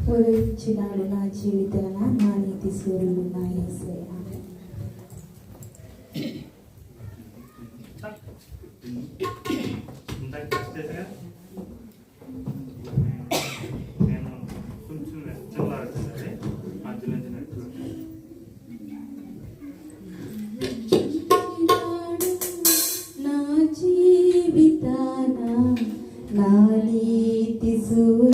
ఉదయించినాడు నా జీవితాన నా నీతి సూర్యుడు నా యేసయ్య. నా జీవితాన నా నీతి సూర్యుడు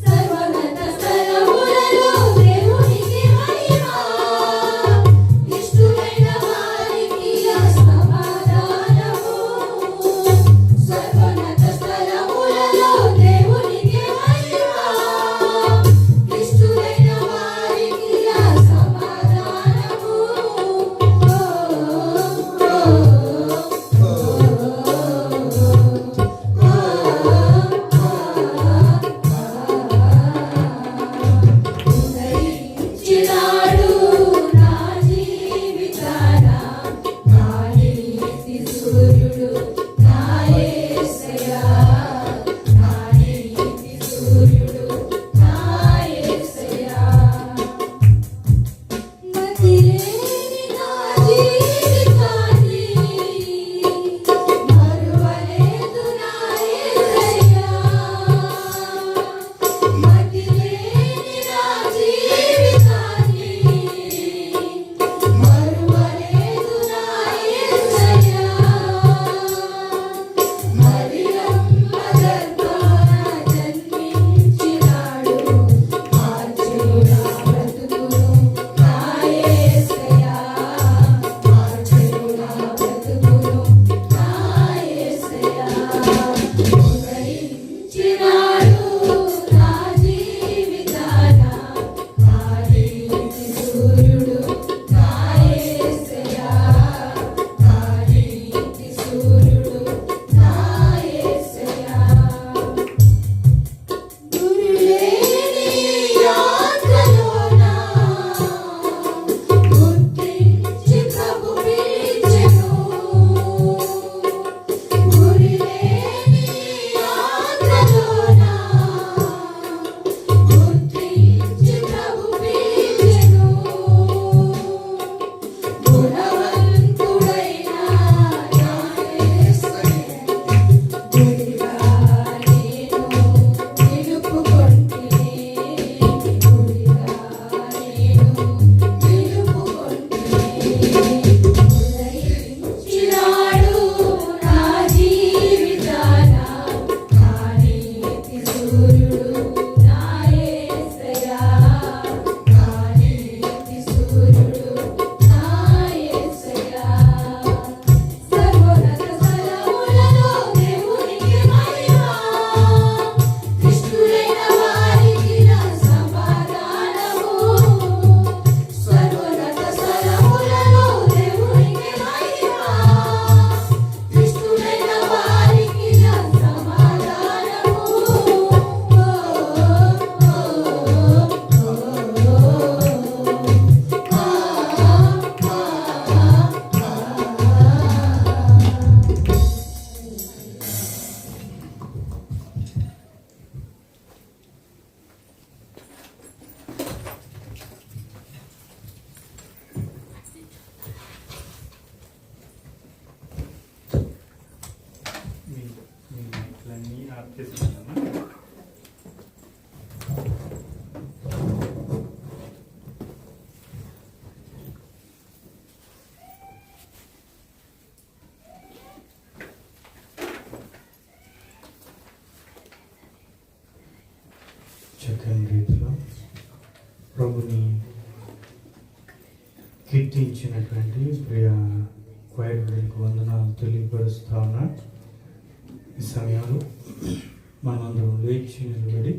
సర్వగత స్థలములలో చక్కని రీతిలో ప్రభుని కీర్తించినటువంటి ప్రియ క్వైర్లకు వందనాలు తెలియపరుస్తా ఉన్నా. ఈ సమయంలో మనందరం లేచి నిలబడి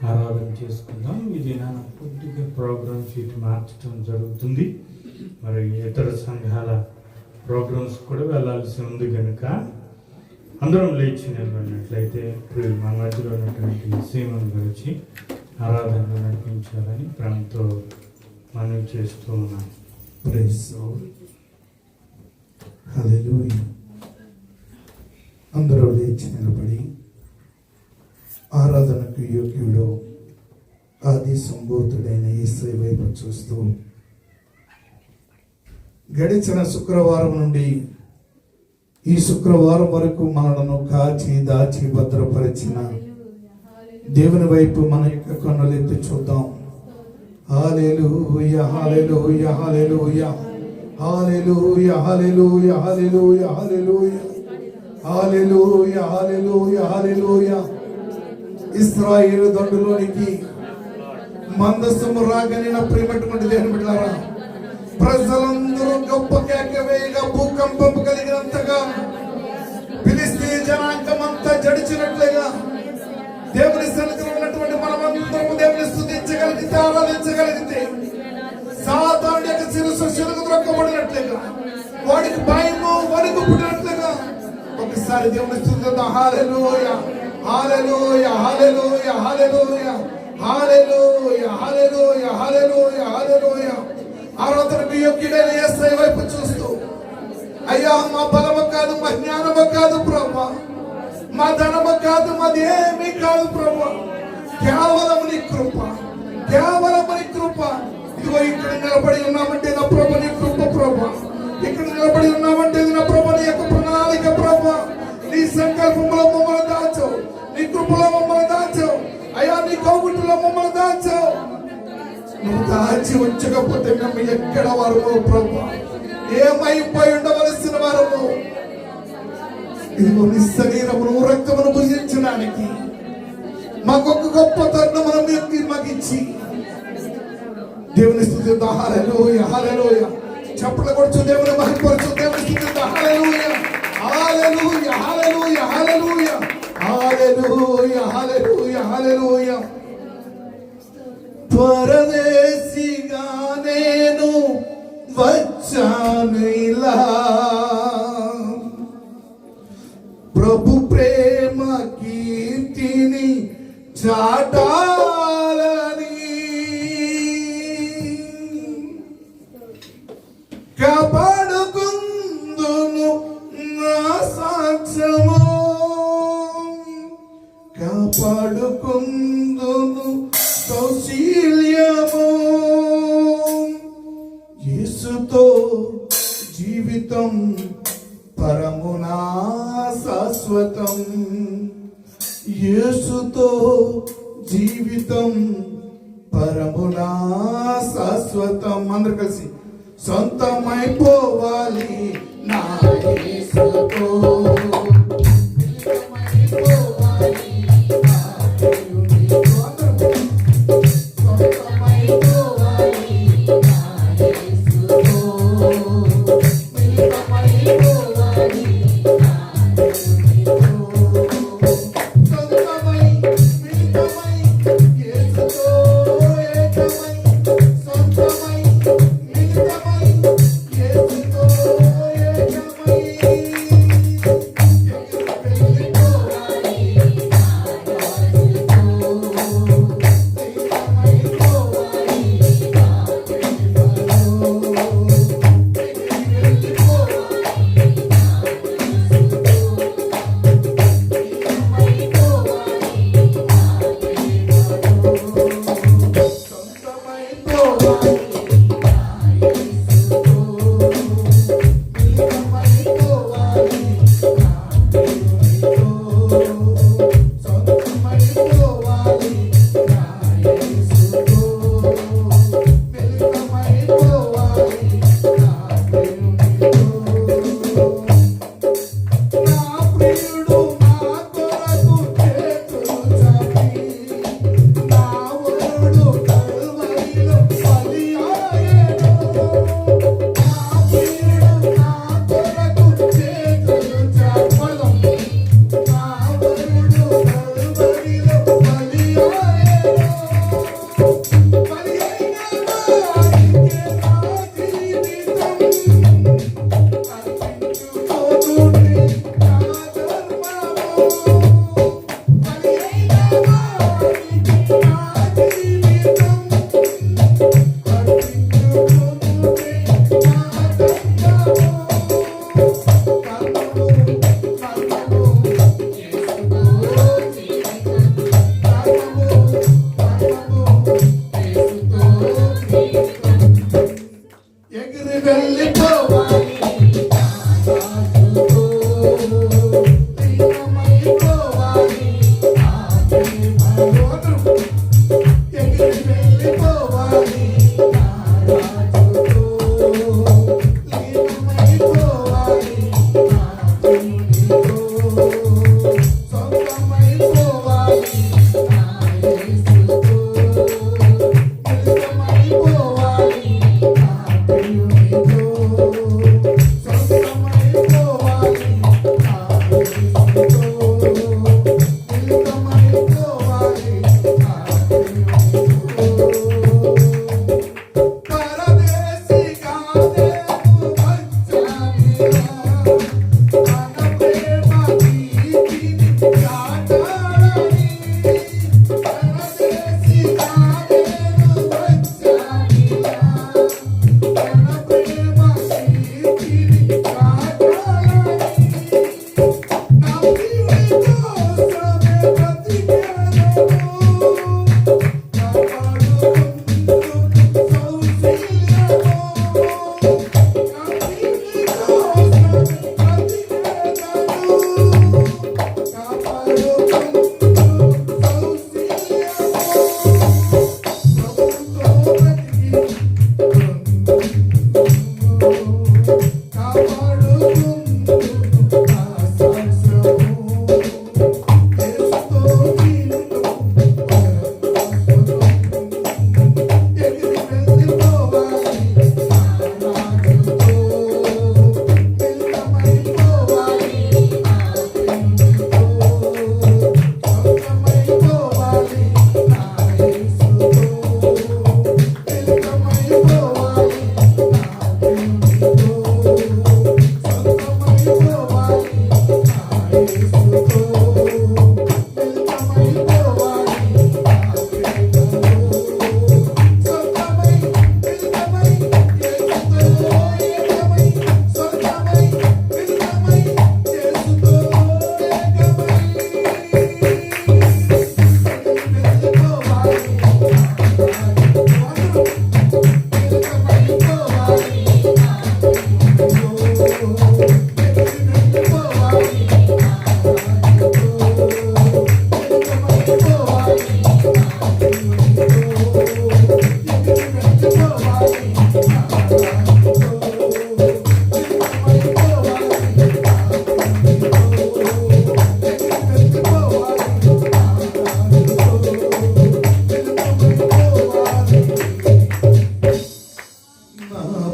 ఆరాధన చేసుకుందాం. ఇది నా కొద్దిగా ప్రోగ్రామ్ షీట్ మార్చడం జరుగుతుంది. మరి ఇతర సంఘాల ప్రోగ్రామ్స్ కూడా వెళ్ళాల్సి ఉంది కనుక అందరం లేచి నిలబడినట్లయితే మన మధ్యలో ఉన్నటువంటి సీమను గురించి ఆరాధనలో నడిపించాలని ప్రేమతో మనవి చేస్తూ ఉన్నాను. ప్రైజ్ హల్లెలూయా. అందరూ లేచి నిలబడి ఆరాధనకు యోగ్యుడు ఆది సంభూతుడైన యేసయ్య వైపు చూస్తూ గడిచిన శుక్రవారం నుండి ఈ శుక్రవారం వరకు మనలను కాచి దాచి భద్రపరిచిన దేవుని వైపు మన యొక్క కన్నులెత్తి చూద్దాం. హల్లెలూయా హల్లెలూయా హల్లెలూయా హల్లెలూయా హల్లెలూయా హల్లెలూయా హల్లెలూయా హల్లెలూయా హల్లెలూయా హల్లెలూయా. ఇశ్రాయేలు దండులోనికి మందస్సము రాగానే నా ప్రియమైనటువంటి దేవుని బిడ్డలారా, ప్రజలందరూ గొప్ప కేక వేయగా భూకంపం కలిగినంతగా ఫిలిష్తీ జనాంగం అంతా జడిచినట్లుగా దేవుని సన్నిధిలో ఉన్నటువంటి మనమందరము దేవుని స్తుతించగలిగితే, ఆరాధించగలిగితే సాతానుడి యొక్క శిరస్సు శిలుకు త్రొక్కబడినట్లుగా వాడికి భయము వణుకు పుట్టినట్లుగా ఒకసారి దేవుని స్తుతిద్దాం. హల్లెలూయా హల్లెలూయా హల్లెలూయా హల్లెలూయా హల్లెలూయా హల్లెలూయా హల్లెలూయా హల్లెలూయా. ఆరాధనకు యోగ్యుడైన యేసయ్య వైపు చూస్తూ, అయ్యా మా బలము కాదు, మా జ్ఞానము కాదు ప్రభువా, మా ధనము కాదు, మాది ఏమీ కాదు ప్రభువా, కేవలం నీ కృప, కేవలం నీ కృప. ఇదిగో ఇక్కడ నిలబడి ఉన్నామంటే నా ప్రభు నీ కృప ప్రభువా, ఇక్కడ నిలబడి ఉన్నామంటే నా ప్రభు నీ యొక్క ప్రణాళిక ప్రభువా. నీ సంకల్పంలో మమ్మల్ని దాచావు, నీ కృపలో మమ్మల్ని దాచావు అయ్యా, నీ కౌగుట్టులో మమ్మల్ని దాచావు. నువ్వు దాచి ఉంచకపోతే మేము ఎక్కడ వారము ప్రభువా, ఏమైపోయి ఉండవలసిన వారము. ఇదిగో నీ శరీరమును రక్తమును భుజించడానికి మాకొక గొప్ప తరుణమును మీరు మాకు ఇచ్చి దేవుని స్తుతిద్దాం. హల్లెలూయా హల్లెలూయా. చప్పట్లు కొడుచు దేవుని మహిమపరచు, దేవుని స్తుతిద్దాం. హల్లెలూయా హల్లెలూయా హల్లెలూయా హల్లెలూయా హల్లెలూయా హల్లెలూయా హల్లెలూయా. పరదేశిగా నేను వచ్చాను ఇలా, ప్రభు ప్రేమ కీర్తిని చాటాలని, కాపాడుకుందును నా సాక్ష్యము, కాపాడుకుందును కౌశల్యము. యేసుతో జీవితం పరమునా శాశ్వతం, యేసుతో జీవితం పరమునా శాశ్వతం. అందరు కలిసి సొంతమైపోవాలి నా యేసుతో, వెళ్ళిపోవాలి నా రాజుతో లీనమైపోవాలి నా ప్రియునితో సొంతమైపోవాలి నా యేసుతో మిళితమైపోవాలి నా ప్రియునితో సొంతమైపోవాలి నా యేసుతో మిళితమైపోవాలి నా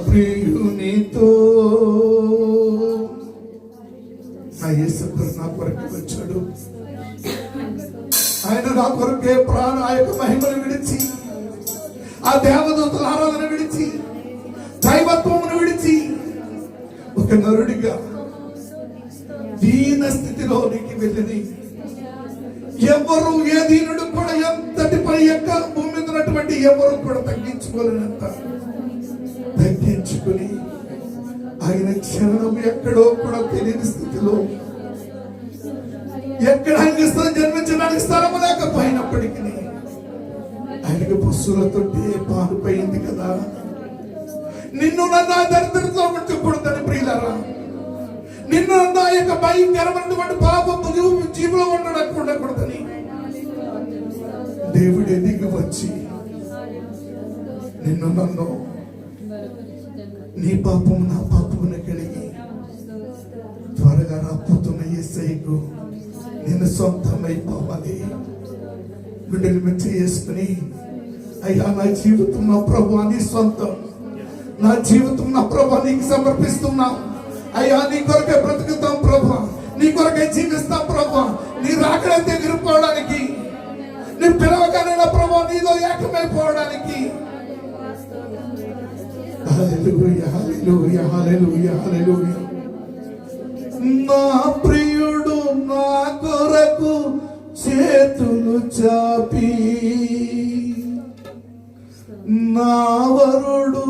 ప్రియునితో నా యేసు నా కొరకు వచ్చాడు. ఆయన నా కొరకే ప్రాణ ఆ యొక్క మహిమను విడిచి, ఆ దేవదూతల ఆరాధన విడిచి, దైవత్వమును విడిచి ఒక నరుడిగా దీన స్థితిలోనికి వెళ్ళింది. ఎవరు ఏ దీనుడు కూడా ఎంతటి పై యొక్క భూమి మీద ఉన్నటువంటి ఎవరు కూడా తగ్గించుకోలేనంత తగ్గించుకుని ఆయన క్షణం ఎక్కడో కూడా తెలియని స్థితిలో, ఎక్కడ ఆయనకి జన్మించడానికి స్థలము లేకపోయినప్పటికీ ఆయనకి పశువులతో పాలుపోయింది కదా. నిన్ను నన్ను ఆ దరిద్రతో ఉంచకూడదని ప్రియులారా, నిన్ను నన్ను ఆ యొక్క భయంకరమైనటువంటి పాపపు జీవులో ఉండకూడదని దేవుడే దిగి వచ్చి నిన్ను నన్ను నీ పాపము నా పాపమును కడిగి త్వరగా రాపోతున్న యేసయ్యకు నేను సొంతమైపోవాలి. గుండెలు మెచ్చి చేసుకుని, అయ్యా నా జీవితం నా ప్రభు నీ సొంతం, నా జీవితం నా ప్రభు నీకు సమర్పిస్తున్నాం. అయ్యా నీ కొరకే బ్రతుకుతాం ప్రభు, నీ కొరకే జీవిస్తాం ప్రభు. నీ రాకడ ఎగిరిపోవడానికి, నీ పిలవగానే నా ప్రభు నీలో ఏకమైపోవడానికి. హల్లెలూయా హల్లెలూయా హల్లెలూయా హల్లెలూయా. నా ప్రియుడు నా కొరకు చేతులు చాపి, నా వరుడు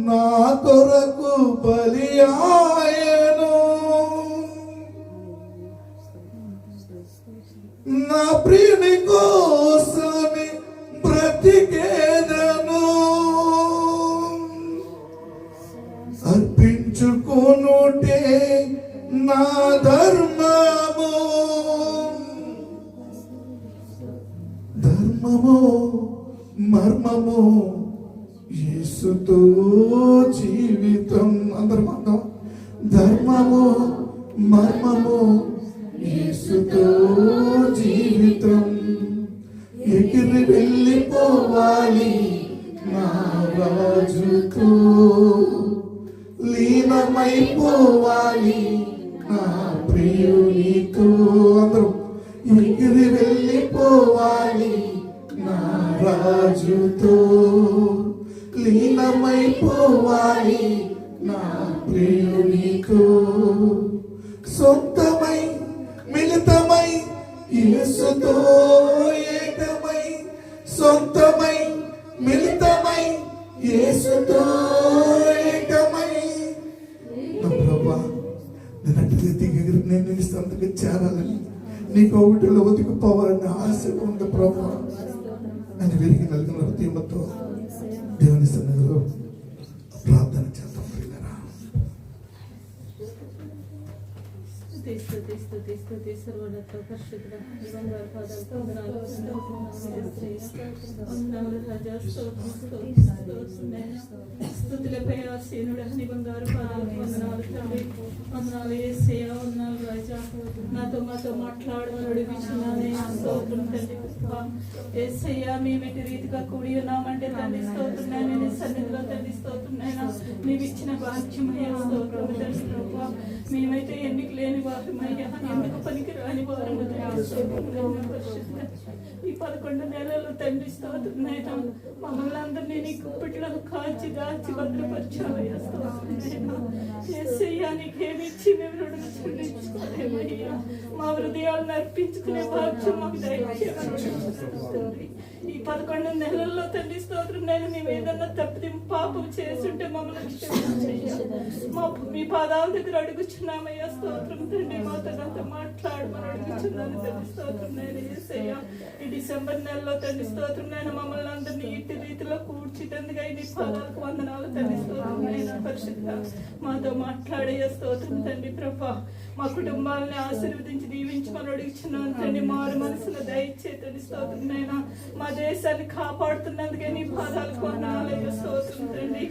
నా కొరకు బలి ఆయను. నా ప్రియుని కోసమే బ్రతికేదను, అర్పించుకొనుటే నా ధర్మము. ధర్మము మర్మము యేసుతో జీవితం. అందరం అందాం. ధర్మము మర్మము యేసుతో జీవితం. ఎగిరి వెళ్ళిపోవాలి నా రాజుతో, లీనమైపోవాలి నా ప్రియునితో. అందరూ ఎగిరి వెళ్ళిపోవాలి నా రాజుతో, లీనమైపోవాలి నా ప్రియునితో. సొంతమై మిళితమై యేసుతో ఏకమై, సొంతమై మిళితమై యేసుతో ఏకమై. నా ప్రభా, నేను అటు దిగి నేను నీ సంతకు చేరాలని, నీకు ఒకటిలో ఒదిగిపోవాలని ఆశ ఉంది ప్రభా అని విరిగి నలిగిన హృదయంతో దేవుని సన్నిధిలో ప్రార్థన చేద్దాం. స్తుతులపై ఆసీనుడు అని బంగారు పాదాలకు వందనాలు తండ్రి. వందనాలు యేసయ్య, వందనాలు రాజా. నాతో మాతో మాట్లాడమని అడుగుచున్నానే. స్తోత్రం తండ్రి. యేసయ్య, మేము ఎటు రీతిగా కూడి ఉన్నామంటే తండ్రి స్తోత్రం. నీ సన్నిధిలో తండ్రి స్తోత్రం. నీవు ఇచ్చిన భాగ్యమయ్యా స్తోత్రం తండ్రి. ప్రభా, మేమైతే ఎన్నిక లేని వారమయ్యా, ఎందుకు పనికి రాని వారము ఈ 11 నెలలు తండ్రి స్తోత్రం. మమ్మల్ని అందరినీ నీ కుప్పిట్లో కాచి దాచి భద్రపరిచావయ్యా స్తోత్రం. యేసయ్యా, నీకేమిచ్చి మేము రుణం చెల్లించుకోలేమయ్యా. మా హృదయాలను అర్పించుకునే భాగ్యం మాకు దయచేయండి. ఈ 11 నెలల్లో తండ్రి స్తోత్రం. మేము ఏదన్నా తప్పిది పాపం చేస్తుంటే మమ్మల్ని క్షమించయ్యా. మీ పాదాల దగ్గర అడుగుచున్నామయ్యా స్తోత్రం తండ్రి. మాతో మాట్లాడమని అడుగుచున్నాను తండ్రి స్తోత్రం. నేను యేసయ్యా, ఈ డిసెంబర్ నెలలో తండ్రి స్తోత్రం. నేను మమ్మల్ని అందరినీ ఇట్టి రీతిలో కూర్చిటందుగా నీ పాదాలకు వందనాలు తండ్రి స్తోత్రం. నేను పరిశుద్ధ మాతో మాట్లాడయ్యా స్తోత్రం తండ్రి. ప్రభా, మా కుటుంబాలని ఆశీర్వదించి దీవించమని అడుగుచున్నాను తండ్రి. మారు మనసులో దయచే తండ్రి స్తోత్రం. నేను మా దేశాన్ని కాపాడుతున్నందుకే నీ పాదాలకు వందనాలయ్యా స్తోత్రం తండ్రి.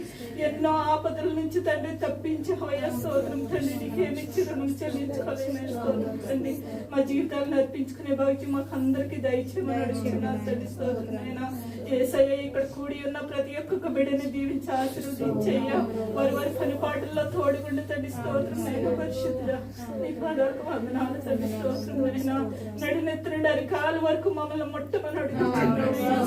ఎన్నో ఆపదల నుంచి తండ్రి తప్పించవయ్యా స్తోత్రం తండ్రి. నీకేమిచ్చి రుణం చెల్లించుకోలేమే స్తోత్రం తండ్రి. మా జీవితాలను అర్పించుకునే భాగ్యం మాకు అందరికీ దయచేయమని అడుగుతున్నాను తండ్రి స్తోత్రం. నాయనా యేసయ్య, ఇక్కడ కూడి ఉన్న ప్రతి ఒక్క బిడ్డని దీవించి ఆశీర్వదించయ్యా. వారి పని పాటల్లో తోడుగుండి తండ్రి స్తోత్రం. నేను పరిశుద్ధుడా, నీ పాదాలకు వందనాలు తండ్రి స్తోత్రం. అయినా నడినెత్తున అరికాలు వరకు మమ్మల్ని ముట్టమని అడుగుతున్నానయ్యా.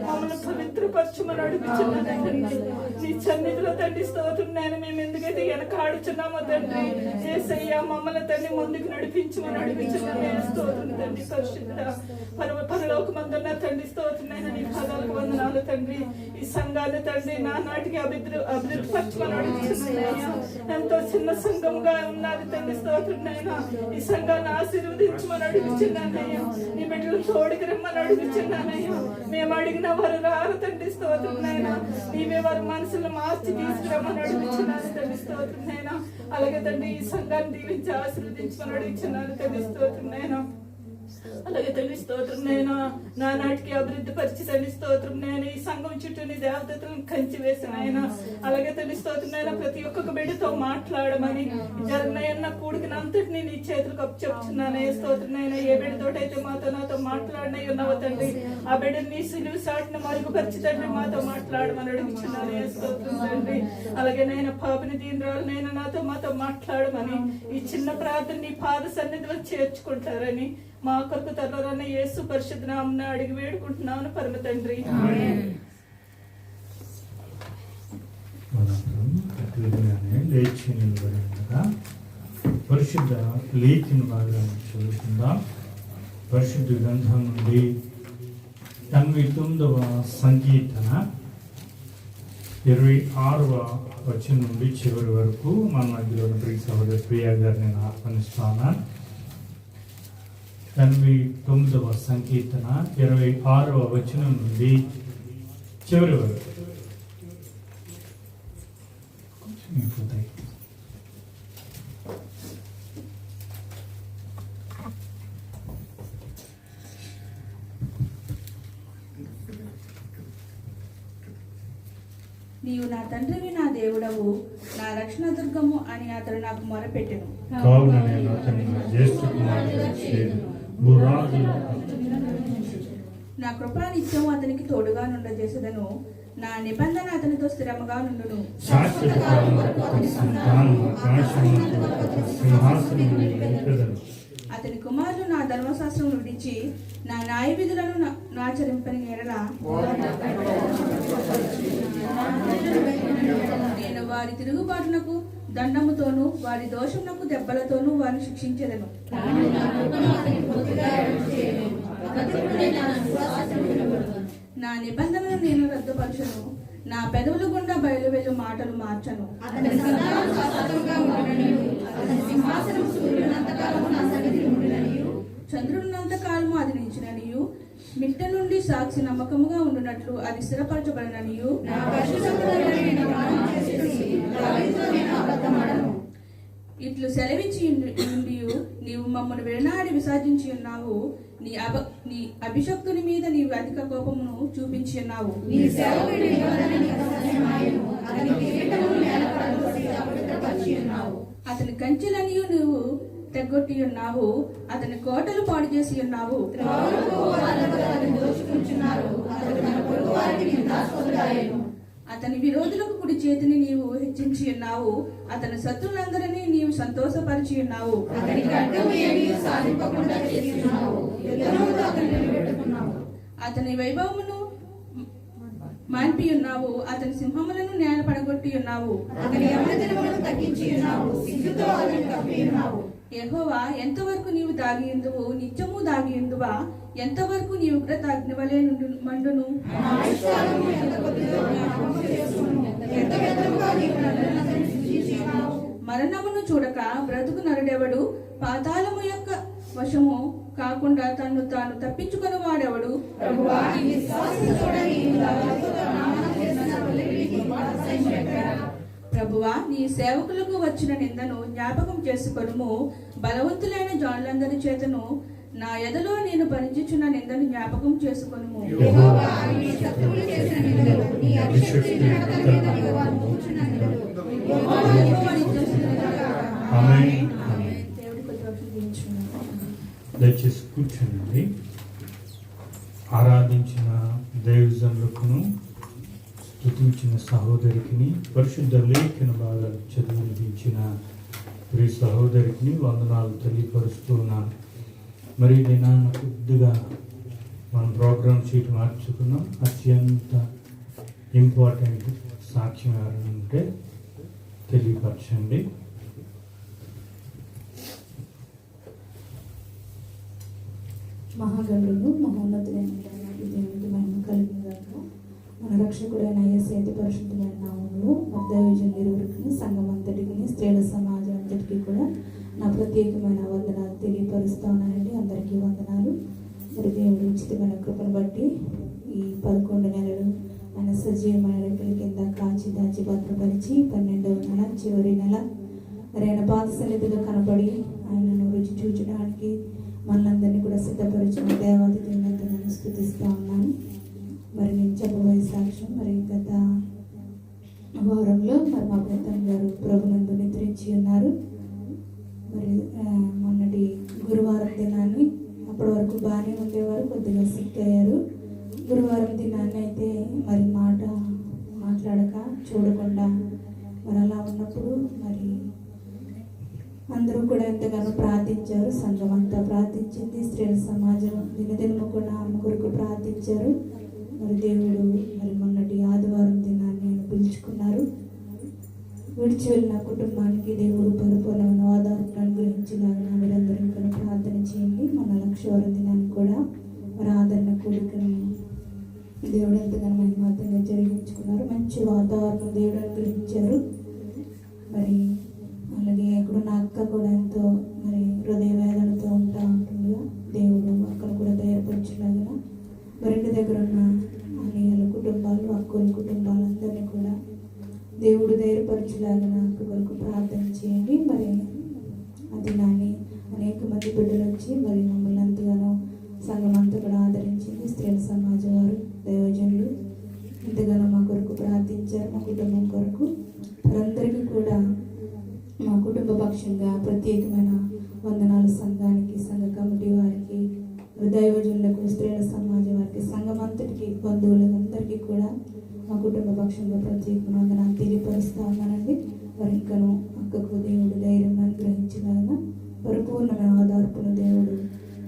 మమ్మల్ని పవిత్రపరచమని అడుగుతున్నాను తండ్రి. నీ సన్నిధిలో తండ్రి స్తోత్రం. నేను మేము ఎందుకైతే వెనకాడుచున్నామో తండ్రి యేసయ్య, మమ్మల్ని తండ్రి ముందుకు నడిపించమని అడుగుతున్నాను స్తోత్రం తండ్రి. పరిశుద్ధ పరలోకమందున్న తండ్రి స్తోత్రం. నేను నీ పాదాలకు వందనాలు తండ్రి. ఈ సంఘాన్ని తండ్రి నానాటికి అభివృద్ధిపరచమని అడుగుతున్నానయ్యా. ఎంతో చిన్న సంఘంగా ఉన్నది తండ్రి స్తోత్రం. నైనా ఈ సంఘాన్ని ఆశీర్వదించమని అడుగుచున్నానయ్యా. నీ బిడ్డలు తోడుకు రమ్మని అడుగుచున్నానయ్యా. మేము అడిగిన వారు రారు తండ్రి స్తోత్రం. నైనా నీవే వారి మనసులు మార్చి తీసుకురమ్మని అడుగుచున్నాను తండ్రి స్తోత్రం. నైనా అలాగే తండ్రి ఈ సంఘాన్ని దీవించి ఆశీర్వదించమని అడుగుచున్నాను తండ్రి స్తోత్రం. నైనా అలాగే తండ్రి స్తోత్రం. నేను నానాటికి అభివృద్ధి పరిచి తండ్రి స్తోత్రం. నేను ఈ సంఘం చుట్టూ నీ దేవతలను కంచి వేసిన ఆయన. అలాగే తండ్రి స్తోత్రం. నేను ప్రతి ఒక్కొక్క బిడ్డతో మాట్లాడమని జరగనయన్న కూడికిన అంతటినీ నీ చేతులకు అప్పచెప్తున్నానే స్తోత్రం. నేను ఏ బిడ్డతోటైతే నాతో మాట్లాడినై ఉన్నావో తండ్రి, ఆ బిడ్డని నీ సిలువు సాటిని మరుగుపరిచి తండ్రి మాతో మాట్లాడమని అడుగుచున్నాను స్తోత్రం తండ్రి. అలాగే నేను పాపిని దీనిరాలు నేను మాతో మాట్లాడమని ఈ చిన్న ప్రార్థన నీ పాద సన్నిధిలో చేర్చుకుంటారని మా కొరకు త్వరలోనే యేసు పరిశుద్ధ నామమున అడిగి వేడుకుంటున్నాను పరమ తండ్రి. లేచి నిలబడి ఉండగా పరిశుద్ధ లేఖన భాగాన్ని చదువుకుందాం. పరిశుద్ధ గ్రంథం నుండి 89వ సంకీర్తన 26వ వచనం నుండి చివరి వరకు మన మధ్యలో ఉన్న ప్రియ సహోదరి ప్రియా గారిని నేను ఆహ్వానిస్తాను. 89వ సంకీర్తన 26వ వచనం నుండి చివరి వరకు. నీవు నా తండ్రివి, నా దేవుడవు, నా రక్షణ దుర్గము అని అతడు నాకు మొరపెట్టెను. కావున నేను అతన్ని నా జ్యేష్ఠ కుమారుడిగా చేయుదును. భూరాజులు నా కృపా నిత్యము అతనికి తోడుగా నుండజేసెదను. నా నిబంధన అతనితో స్థిరముగా నుండును. శాశ్వత కాలం వరకు అతని సంతానం ఆకాశమునకు అతని సింహాసనం మీద నిలుపెదను. అతని కుమారులు నా ధర్మశాస్త్రం విడిచి నా న్యాయ విధులను నాచరింపని ఎడల నేను వారి తిరుగుబాటునకు దండముతోనూ వారి దోషమునకు దెబ్బలతోనూ వారిని శిక్షించెదను. నా నిబంధనను నేను రద్దుపరచును. నా పెదవుల గుండా బయలువెళ్ళు మాటలు మార్చను. చంద్రుడినంత కాలము అది నిలిచిననియు, మిట్ట నుండి సాక్షి నమ్మకముగా ఉండునట్లు అది స్థిరపరచబడిననియు, ఇట్లు సెలవిచ్చి ఉండియు నీవు మమ్మను విడనాడి విసర్జించి ఉన్నావు. నీ అభిషక్తుని మీద నీవు అధిక కోపమును చూపించి ఉన్నావు. అతని కంచెలనియు నువ్వు తెగొట్టి ఉన్నావు. అతని కోటలు పాడు చేసి ఉన్నావు. అతని విరోధులకు కుడి చేతిని నీవు హెచ్చించి ఉన్నావు. అతని శత్రులందరినీ నీవు సంతోషపరిచి ఉన్నావు. అతని వైభవమును మాన్పి ఉన్నావు. అతని సింహములను నేల పడగొట్టి ఉన్నావు. యెహోవా, ఎంతవరకు నీవు దాగియుందువు? నిత్యము దాగియుందువా? ఎంతవరకు నీ ఉగ్రత అగ్నివలే మండును? మరణమును చూడక బ్రతుకు నరుడెవడు? పాతాళము యొక్క వశము కాకుండా తను తాను తప్పించుకుని వాడెవడు? ప్రభువా, నీ సేవకులకు వచ్చిన నిందను జ్ఞాపకం చేసుకొనుము. బలవంతులైన జానులందరి చేతను నా ఎదలో నేను భరించుచున్న నిందను జ్ఞాపకం చేసుకొనుము. దయచేసి కూర్చోండి. ఆరాధించిన దైవజనులకును స్తుతించిన సహోదరికి, పరిశుద్ధ లేఖన భాగాలు చదివించిన ప్రియ సహోదరికి వందనాలు తెలియపరుస్తూ ఉన్నాను. మరి నేను కొద్దిగా మన ప్రోగ్రామ్ షీట్ మార్చుకున్నాం. అత్యంత ఇంపార్టెంట్ సాక్ష్యం ఎవరైనా ఉంటే తెలియపరచండి. మహాగణుడు మహోన్నతులైన దేవునికి మహిమ కలిగినగాక. మన రక్షకుడైన యేసయ్య పరిశుద్ధమైన నామములో దైవజనులు ఇరువురికి, సంఘం అంతటికి, స్త్రీల సమాజం అంతటికి కూడా నా ప్రత్యేకమైన వందనాలు తెలియపరుస్తా ఉన్నానండి. అందరికీ వందనాలు. మరి దేవుడు ఉచితమైన కృపను బట్టి ఈ 11 నెలలు ఆయన సజీవమైన రెక్కల కింద కాచి దాచి భద్రపరిచి 12వ నెల చివరి నెల మరి ఆయన పాద సన్నిధిగా కనబడి ఆయనను రుచి చూచడానికి మనందరినీ కూడా సిద్ధపరిచిన దేవాది దేవునితో నేను స్తుతిస్తూ ఉన్నాను. మరి నేను చెప్పబోయే సాక్ష్యం, మరి గత వారంలో మరి మా పెద్దమ్మ గారు ప్రభునందు నిద్రించి ఉన్నారు. మరి మొన్నటి గురువారం దినాన్ని అప్పటి వరకు బాగానే ఉండేవారు, కొద్దిగా సిక్ అయ్యారు. గురువారం దినాన్ని అయితే మరి మాట్లాడక చూడకుండా మరి అలా ఉన్నప్పుడు మరి అందరూ కూడా ఎంతగానో ప్రార్థించారు. సంఘం అంతా ప్రార్థించింది, స్త్రీల సమాజం దినదినము కూడా ఆమె కొరకు ప్రార్థించారు. మరి దేవుడు మరి మొన్నటి ఆదివారం దినాన్ని ఆయన పిలుచుకున్నారు. విడిచి వెళ్ళిన కుటుంబానికి దేవుడు పరిపూర్ణమైన ఆధారాన్ని అనుగ్రహించేలాగా మీరందరూ కూడా ప్రార్థన చేయండి. మన లక్షవారం దినాన్ని కూడా మరి ఆదరణ కోరికను దేవుడు ఎంతగానో మహిమార్థంగా జరిగించుకున్నారు. మంచి వాతావరణం దేవుడు అనుగ్రహించారు. మరి అలాగే అక్కడ నా అక్క కూడా ఎంతో మరి హృదయ వేదనతో ఉంటుండగా దేవుడు అక్కడ కూడా ధైర్యపరచలాగా మరి ఇంటి దగ్గర ఉన్న అన్నయ్యల కుటుంబాలు, అక్కల కుటుంబాలందరినీ కూడా దేవుడు ధైర్యపరచలాగా అక్క కొరకు ప్రార్థన చేయండి. మరి అది నాని అనేక మంది బిడ్డలు వచ్చి మరి మమ్మల్ని ఎంతగానో సంఘం అంతా కూడా ఆదరించింది. స్త్రీల సమాజం వారు, దైవజనులు ఎంతగానో మా కొరకు ప్రార్థన ప్రార్థించారు మా కుటుంబం కొరకు. వారందరికీ కూడా మా కుటుంబ పక్షంగా ప్రత్యేకమైన వందనాలు సంఘానికి, సంఘ కమిటీ వారికి, దైవజనులకు, స్త్రీల సమాజం వారికి, సంఘం అంతటికి, బంధువులందరికీ కూడా మా కుటుంబ పక్షంగా ప్రత్యేకమైన వందనాలు తెలియపరుస్తూ ఉన్నానండి. వారి ఇంకను అక్కకు దేవుడు ధైర్యం అనుగ్రహించలాగా, పరిపూర్ణమైన ఆధార్పును దేవుడు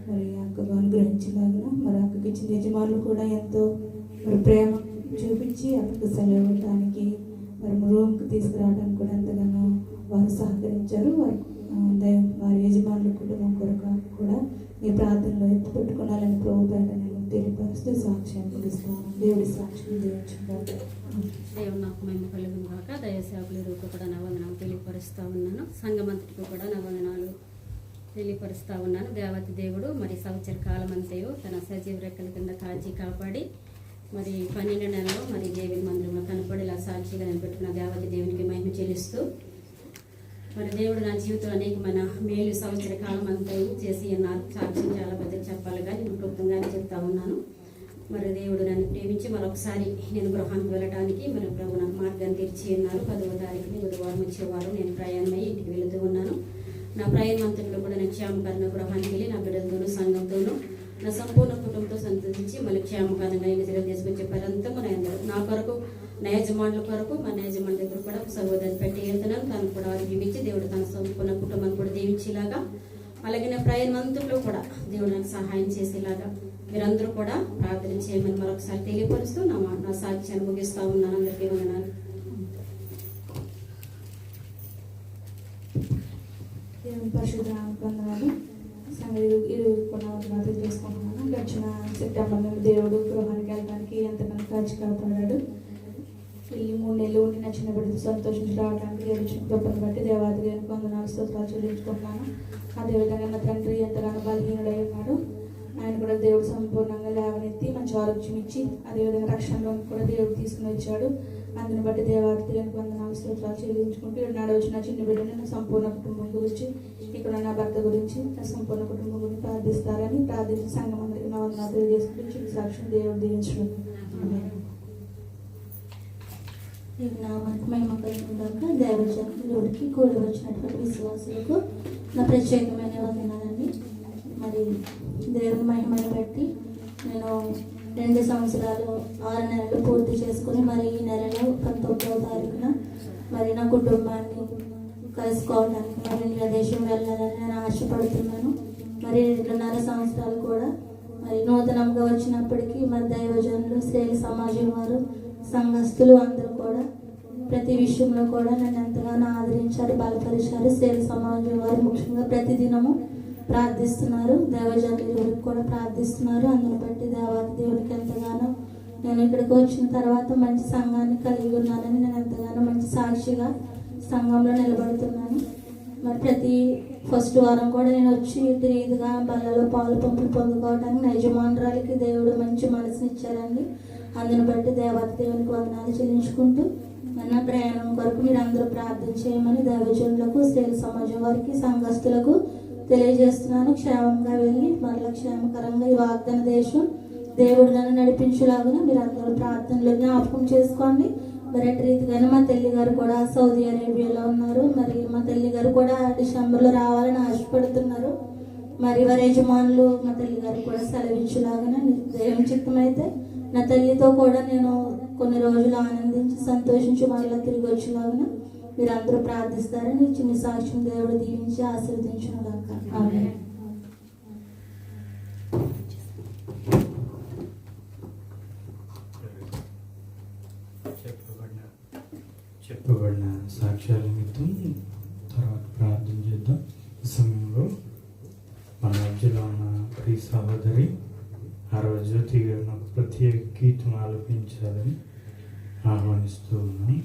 మరి అక్కకు అనుగ్రహించలాగా, మరి అక్కకి ఇచ్చిన యజమానులు కూడా ఎంతో మరి ప్రేమ చూపించి అక్కకు సెలవు ఇవ్వడానికి, మరి రూమ్కి తీసుకురావడానికి కూడా ఎంతగానో వారు సహకరించారు. వారి యజమానుల కుటుంబం కొరకు కూడా ఈ ప్రార్థనలో ఎత్తుపెట్టుకోవాలని ప్రభుపేట నేను తెలియపరుస్తూ సాక్ష్యం పిలుస్తాను. దేవుడి సాక్ష్యం దీవించుకుంటాను. దేవుడు నాకు మేము కలుగును కాక. దయసేవకులకు కూడా నా వందనాలు తెలియపరుస్తూ ఉన్నాను. సంఘమంతటికి కూడా నా వందనాలు తెలియపరుస్తూ ఉన్నాను. దేవతి దేవుడు మరి సంవత్సర కాలం అంతయు తన సజీవ రెక్కల కింద కాచి కాపాడి మరి 12 నెలలు మరి దేవుని మందిరంలో కనపడేలా సాక్షిగా నిలబెట్టుకున్న దేవతి దేవునికి మహిమ చెల్లిస్తూ, మరి దేవుడు నా జీవితంలో అనేకమైన మేలు సంవత్సర కాలం అంతా చేసి ఉన్నారు. సాక్ష్యం చాలా పెద్ద చెప్పాలిగా నేను క్లుప్తంగానే చెప్తా ఉన్నాను. మరి దేవుడు నన్ను ప్రేమించి మరొకసారి నేను గృహానికి వెళ్ళడానికి మరి ప్రభు నాకు మార్గాన్ని తెరిచి ఉన్నారు. 10వ తారీఖుని బుధవారం వచ్చేవారు నేను ప్రయాణమై ఇంటికి వెళుతూ ఉన్నాను. నా ప్రయాణం అంతట్లో కూడా నేను క్షేమకరణ గృహానికి వెళ్ళి నా బిడ్డలతోనూ సంఘంతోనూ నా సంపూర్ణ కుటుంబంతో సంతోషించి మళ్ళీ క్షేమకరంగా నిజం తీసుకొచ్చే పరంతా నా కొరకు, నా యజమానుల కొరకు, మా యజమాని దగ్గర కూడా సహోదరిని పెట్టి వెళ్తున్నాను. తను కూడా ఆరోగ్యమిచ్చి దేవుడు తన సంపూర్ణ కుటుంబాన్ని కూడా దీవించేలాగా, అలాగే నా ప్రయాణం అంతట్లో కూడా దేవుడు నాకు సహాయం చేసేలాగా మీరందరూ కూడా ప్రార్థన చేయమని మరొకసారి తెలియపరుస్తూ నా సాక్ష్యాన్ని ముగిస్తూ ఉన్నాను. అందరికీ వందనాలు. పరిశుద్ధ వందనాలు. సంగతి చేసుకుంటున్నాను. గడిచిన సెప్టెంబర్ నెల దేవుడు గృహానికి వెళ్ళడానికి ఎంతగానో కాచి కాపాడాడు. ఈ 3 నెలలు ఉండి నా చిన్న బిడ్డతో సంతోషించి రావడానికి గడిచిన కృపను బట్టి దేవాది దేవునికి వందనాలు స్తోత్రాలు చెల్లించుకుంటున్నాను. అదేవిధంగా నా తండ్రి ఎంతగానో బలహీనుడై ఉన్నాడు. ఆయన కూడా దేవుడు సంపూర్ణంగా లేవనెత్తి మంచి ఆరోగ్యం ఇచ్చి, అదేవిధంగా రక్షణలో కూడా దేవుడు తీసుకుని వచ్చాడు. అందుని బట్టి దేవాది దేవునికి వందనాలు స్తోత్రాలు చెల్లించుకుంటూ ఈనాడు వచ్చిన చిన్న బిడ్డని నా సంపూర్ణ కుటుంబం గురించి, ఇక్కడ నా భర్త గురించి, నా సంపూర్ణ కుటుంబం గురించి ప్రార్థిస్తారని ప్రార్థించి సంఘం అందరికీ నా వందనాలు తెలియజేసుకుంటూ చిన్న సాక్ష్యం దేవుడు దీవించడం. మహిమ కలుగుగాక. దైవజనుడికి కూడి వచ్చినటువంటి విశ్వాసులకు నా ప్రత్యేకమైన వందనాలండి. మరి దేవుని మహిమను బట్టి నేను 2 సంవత్సరాలు 6 నెలలు పూర్తి చేసుకుని మరి ఈ నెలలో 19వ తారీఖున మరి నా కుటుంబాన్ని కలుసుకోవడానికి మరి ఇండియా దేశం వెళ్ళాలని నేను ఆశపడుతున్నాను. మరి 2.5 సంవత్సరాలు కూడా మరి నూతనంగా వచ్చినప్పటికీ మరి దైవజనులు, స్త్రీల సమాజం వారు, సంఘస్థులు అందరూ కూడా ప్రతి విషయంలో కూడా నన్ను ఎంతగానో ఆదరించారు, బలపరిచారు. స్త్రీల సమాజం వారు ముఖ్యంగా ప్రతిదినము ప్రార్థిస్తున్నారు. దైవజనులు కూడా ప్రార్థిస్తున్నారు. అందుని బట్టి దేవాది దేవునికి ఎంతగానో నేను ఇక్కడికి వచ్చిన తర్వాత మంచి సంఘాన్ని కలిగి ఉన్నానని నేను ఎంతగానో మంచి సాక్షిగా సంఘంలో నిలబడుతున్నాను. మరి ప్రతి ఫస్ట్ వారం కూడా నేను వచ్చి రీతిగా బల్లలో పాలు పంపులు పొందుకోవడానికి యజమానురాలికి దేవుడు మంచి మనసునిచ్చారండి. అందుని బట్టి దేవాది దేవునికి వందనాలు చెల్లించుకుంటూ నా ప్రయాణం కొరకు మీరు అందరూ ప్రార్థన చేయమని దైవజనులకు, స్త్రీల సమాజం వారికి, సంఘస్థులకు తెలియజేస్తున్నాను. క్షేమంగా వెళ్ళి మరలా క్షేమకరంగా ఈ వాగ్దాన దేశం దేవుడు నన్ను నడిపించేలాగా మీరు అందరూ ప్రార్థనలు జ్ఞాపకం చేసుకోండి. మరి అటు రీతిగానే మా తల్లి గారు కూడా సౌదీ అరేబియాలో ఉన్నారు. మరి మా తల్లి గారు కూడా డిసెంబర్లో రావాలని ఆశపడుతున్నారు. మరి వారి యజమానులు మా తల్లి గారు కూడా సెలవించేలాగా దేవుని చిత్తం అయితే నా తల్లితో కూడా నేను కొన్ని రోజులు ఆనందించి సంతోషించి మళ్ళీ తిరిగి వచ్చేలాగా మీరు అందరూ ప్రార్థిస్తారని చిన్న సాక్ష్యం దేవుడు దీవించి ఆశీర్వదించిన దాకా. ఆమేన్. చెప్పబడిన సాక్ష్యాల నిమిత్తం తర్వాత ప్రార్థన చేద్దాం. ఈ సమయంలో మన మధ్యలో ఉన్న ప్రియ సహోదరి జ్యోతి గారిని ఒక ప్రత్యేక గీతం ఆలపించాలని ఆహ్వానిస్తూ ఉన్నాం.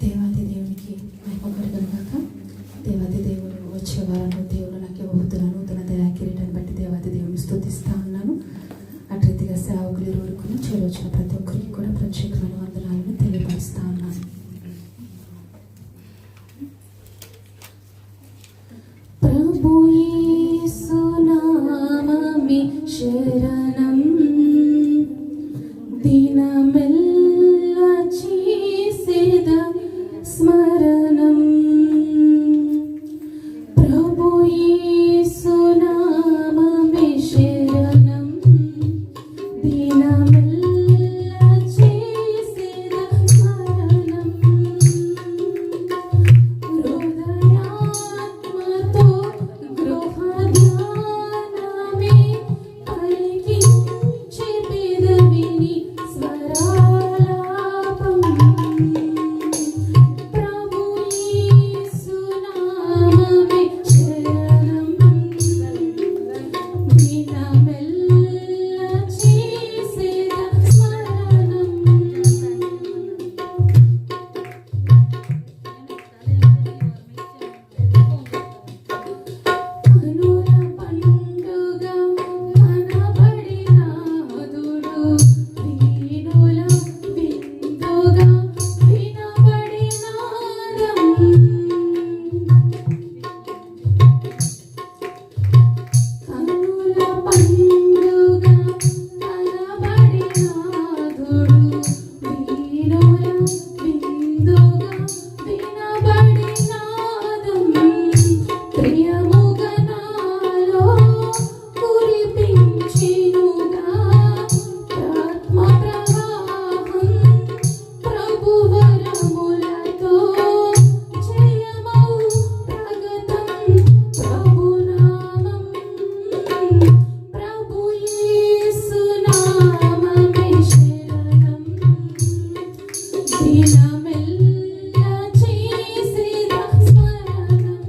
దేవాది దేవునికి మహిమ కలుగును గాక. దేవాది దేవుడు వచ్చే వారంలో దేవుడు నాకు ఇవ్వబోతున్న నూతన దయా కిరీటాన్ని బట్టి దేవాది దేవుని స్తుతిస్తా ఉన్నాను. అటు రీతిగా సేవకులు ఇరువురుకుని చేరొచ్చిన ప్రతి ఒక్కరికి కూడా ప్రత్యేకమైన వందనాలను తెలియపరుస్తా ఉన్నాను. ప్రభు యేసు నామమే శరణం, దినమెల్ల చేసేద స్మరణం. ప్రభు యేసు నామమే శరణం, దినమెల్ల చేసేద స్మరణం. హృదయాత్మతో గృహ ధ్యానమే పలికించే పెదవిని స్వరాలాపం. ప్రభు యేసు నామమే శరణం, దినమెల్ల చేసేద స్మరణం. కనుల పండుగ కనబడినాదుడు, వీణుల విందుగా వినబడినాదం. కనుల పండుగ కనబడినాదుడు, వీణుల విందుగా వినబడినాదం. ప్రియముగా నాలో కురిపించెనుగా ఆత్మ ప్రవాహం. ప్రభు వరములతో జయమౌ ప్రగతం. ప్రభు నామం, ప్రభు యేసు నామమే శరణం, దినమెల్ల చేసేద స్మరణం.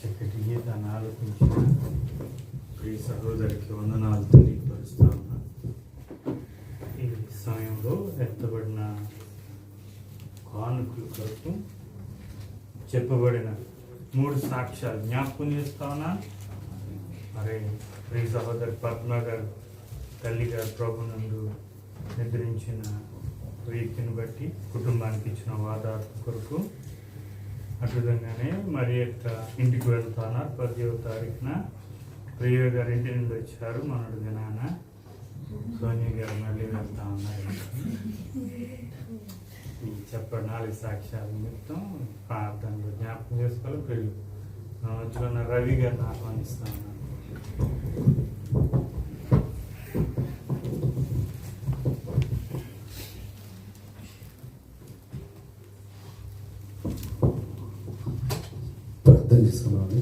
చక్కటి గీతాన్ని ఆలోచించిన ప్రియ సహోదరికి వందనాలు తెలియపరుస్తా ఉన్నాను. ఈ సమయంలో ఎత్తబడిన కానుకల కొరకు చెప్పబడిన 3 సాక్ష్యాలు జ్ఞాపకం చేస్తా ఉన్నా. మరి ప్రియ సహోదరి పద్మ గారు తల్లి గారు ప్రభునందు నిద్రించిన రీతిని బట్టి కుటుంబానికి ఇచ్చిన వాదార్థ కొరకు, అటువిధంగానే మరి యొక్క ఇంటికి వెళ్తున్నారు 10వ తారీఖున ప్రియ గారు ఇంటి నుండి వచ్చారు. మనడు దినాన సోనియా గారు మళ్ళీ వెళ్తా ఉన్నారు. ఈ చెప్పండి 4 సాక్ష్యాల నిమిత్తం ప్రార్థనలు జ్ఞాపకం చేసుకోవాలి. ప్రియులు మన మధ్యలో ఉన్న రవి గారిని ఆహ్వానిస్తా ఉన్నాను. ప్రార్థన చేసుకున్నాను.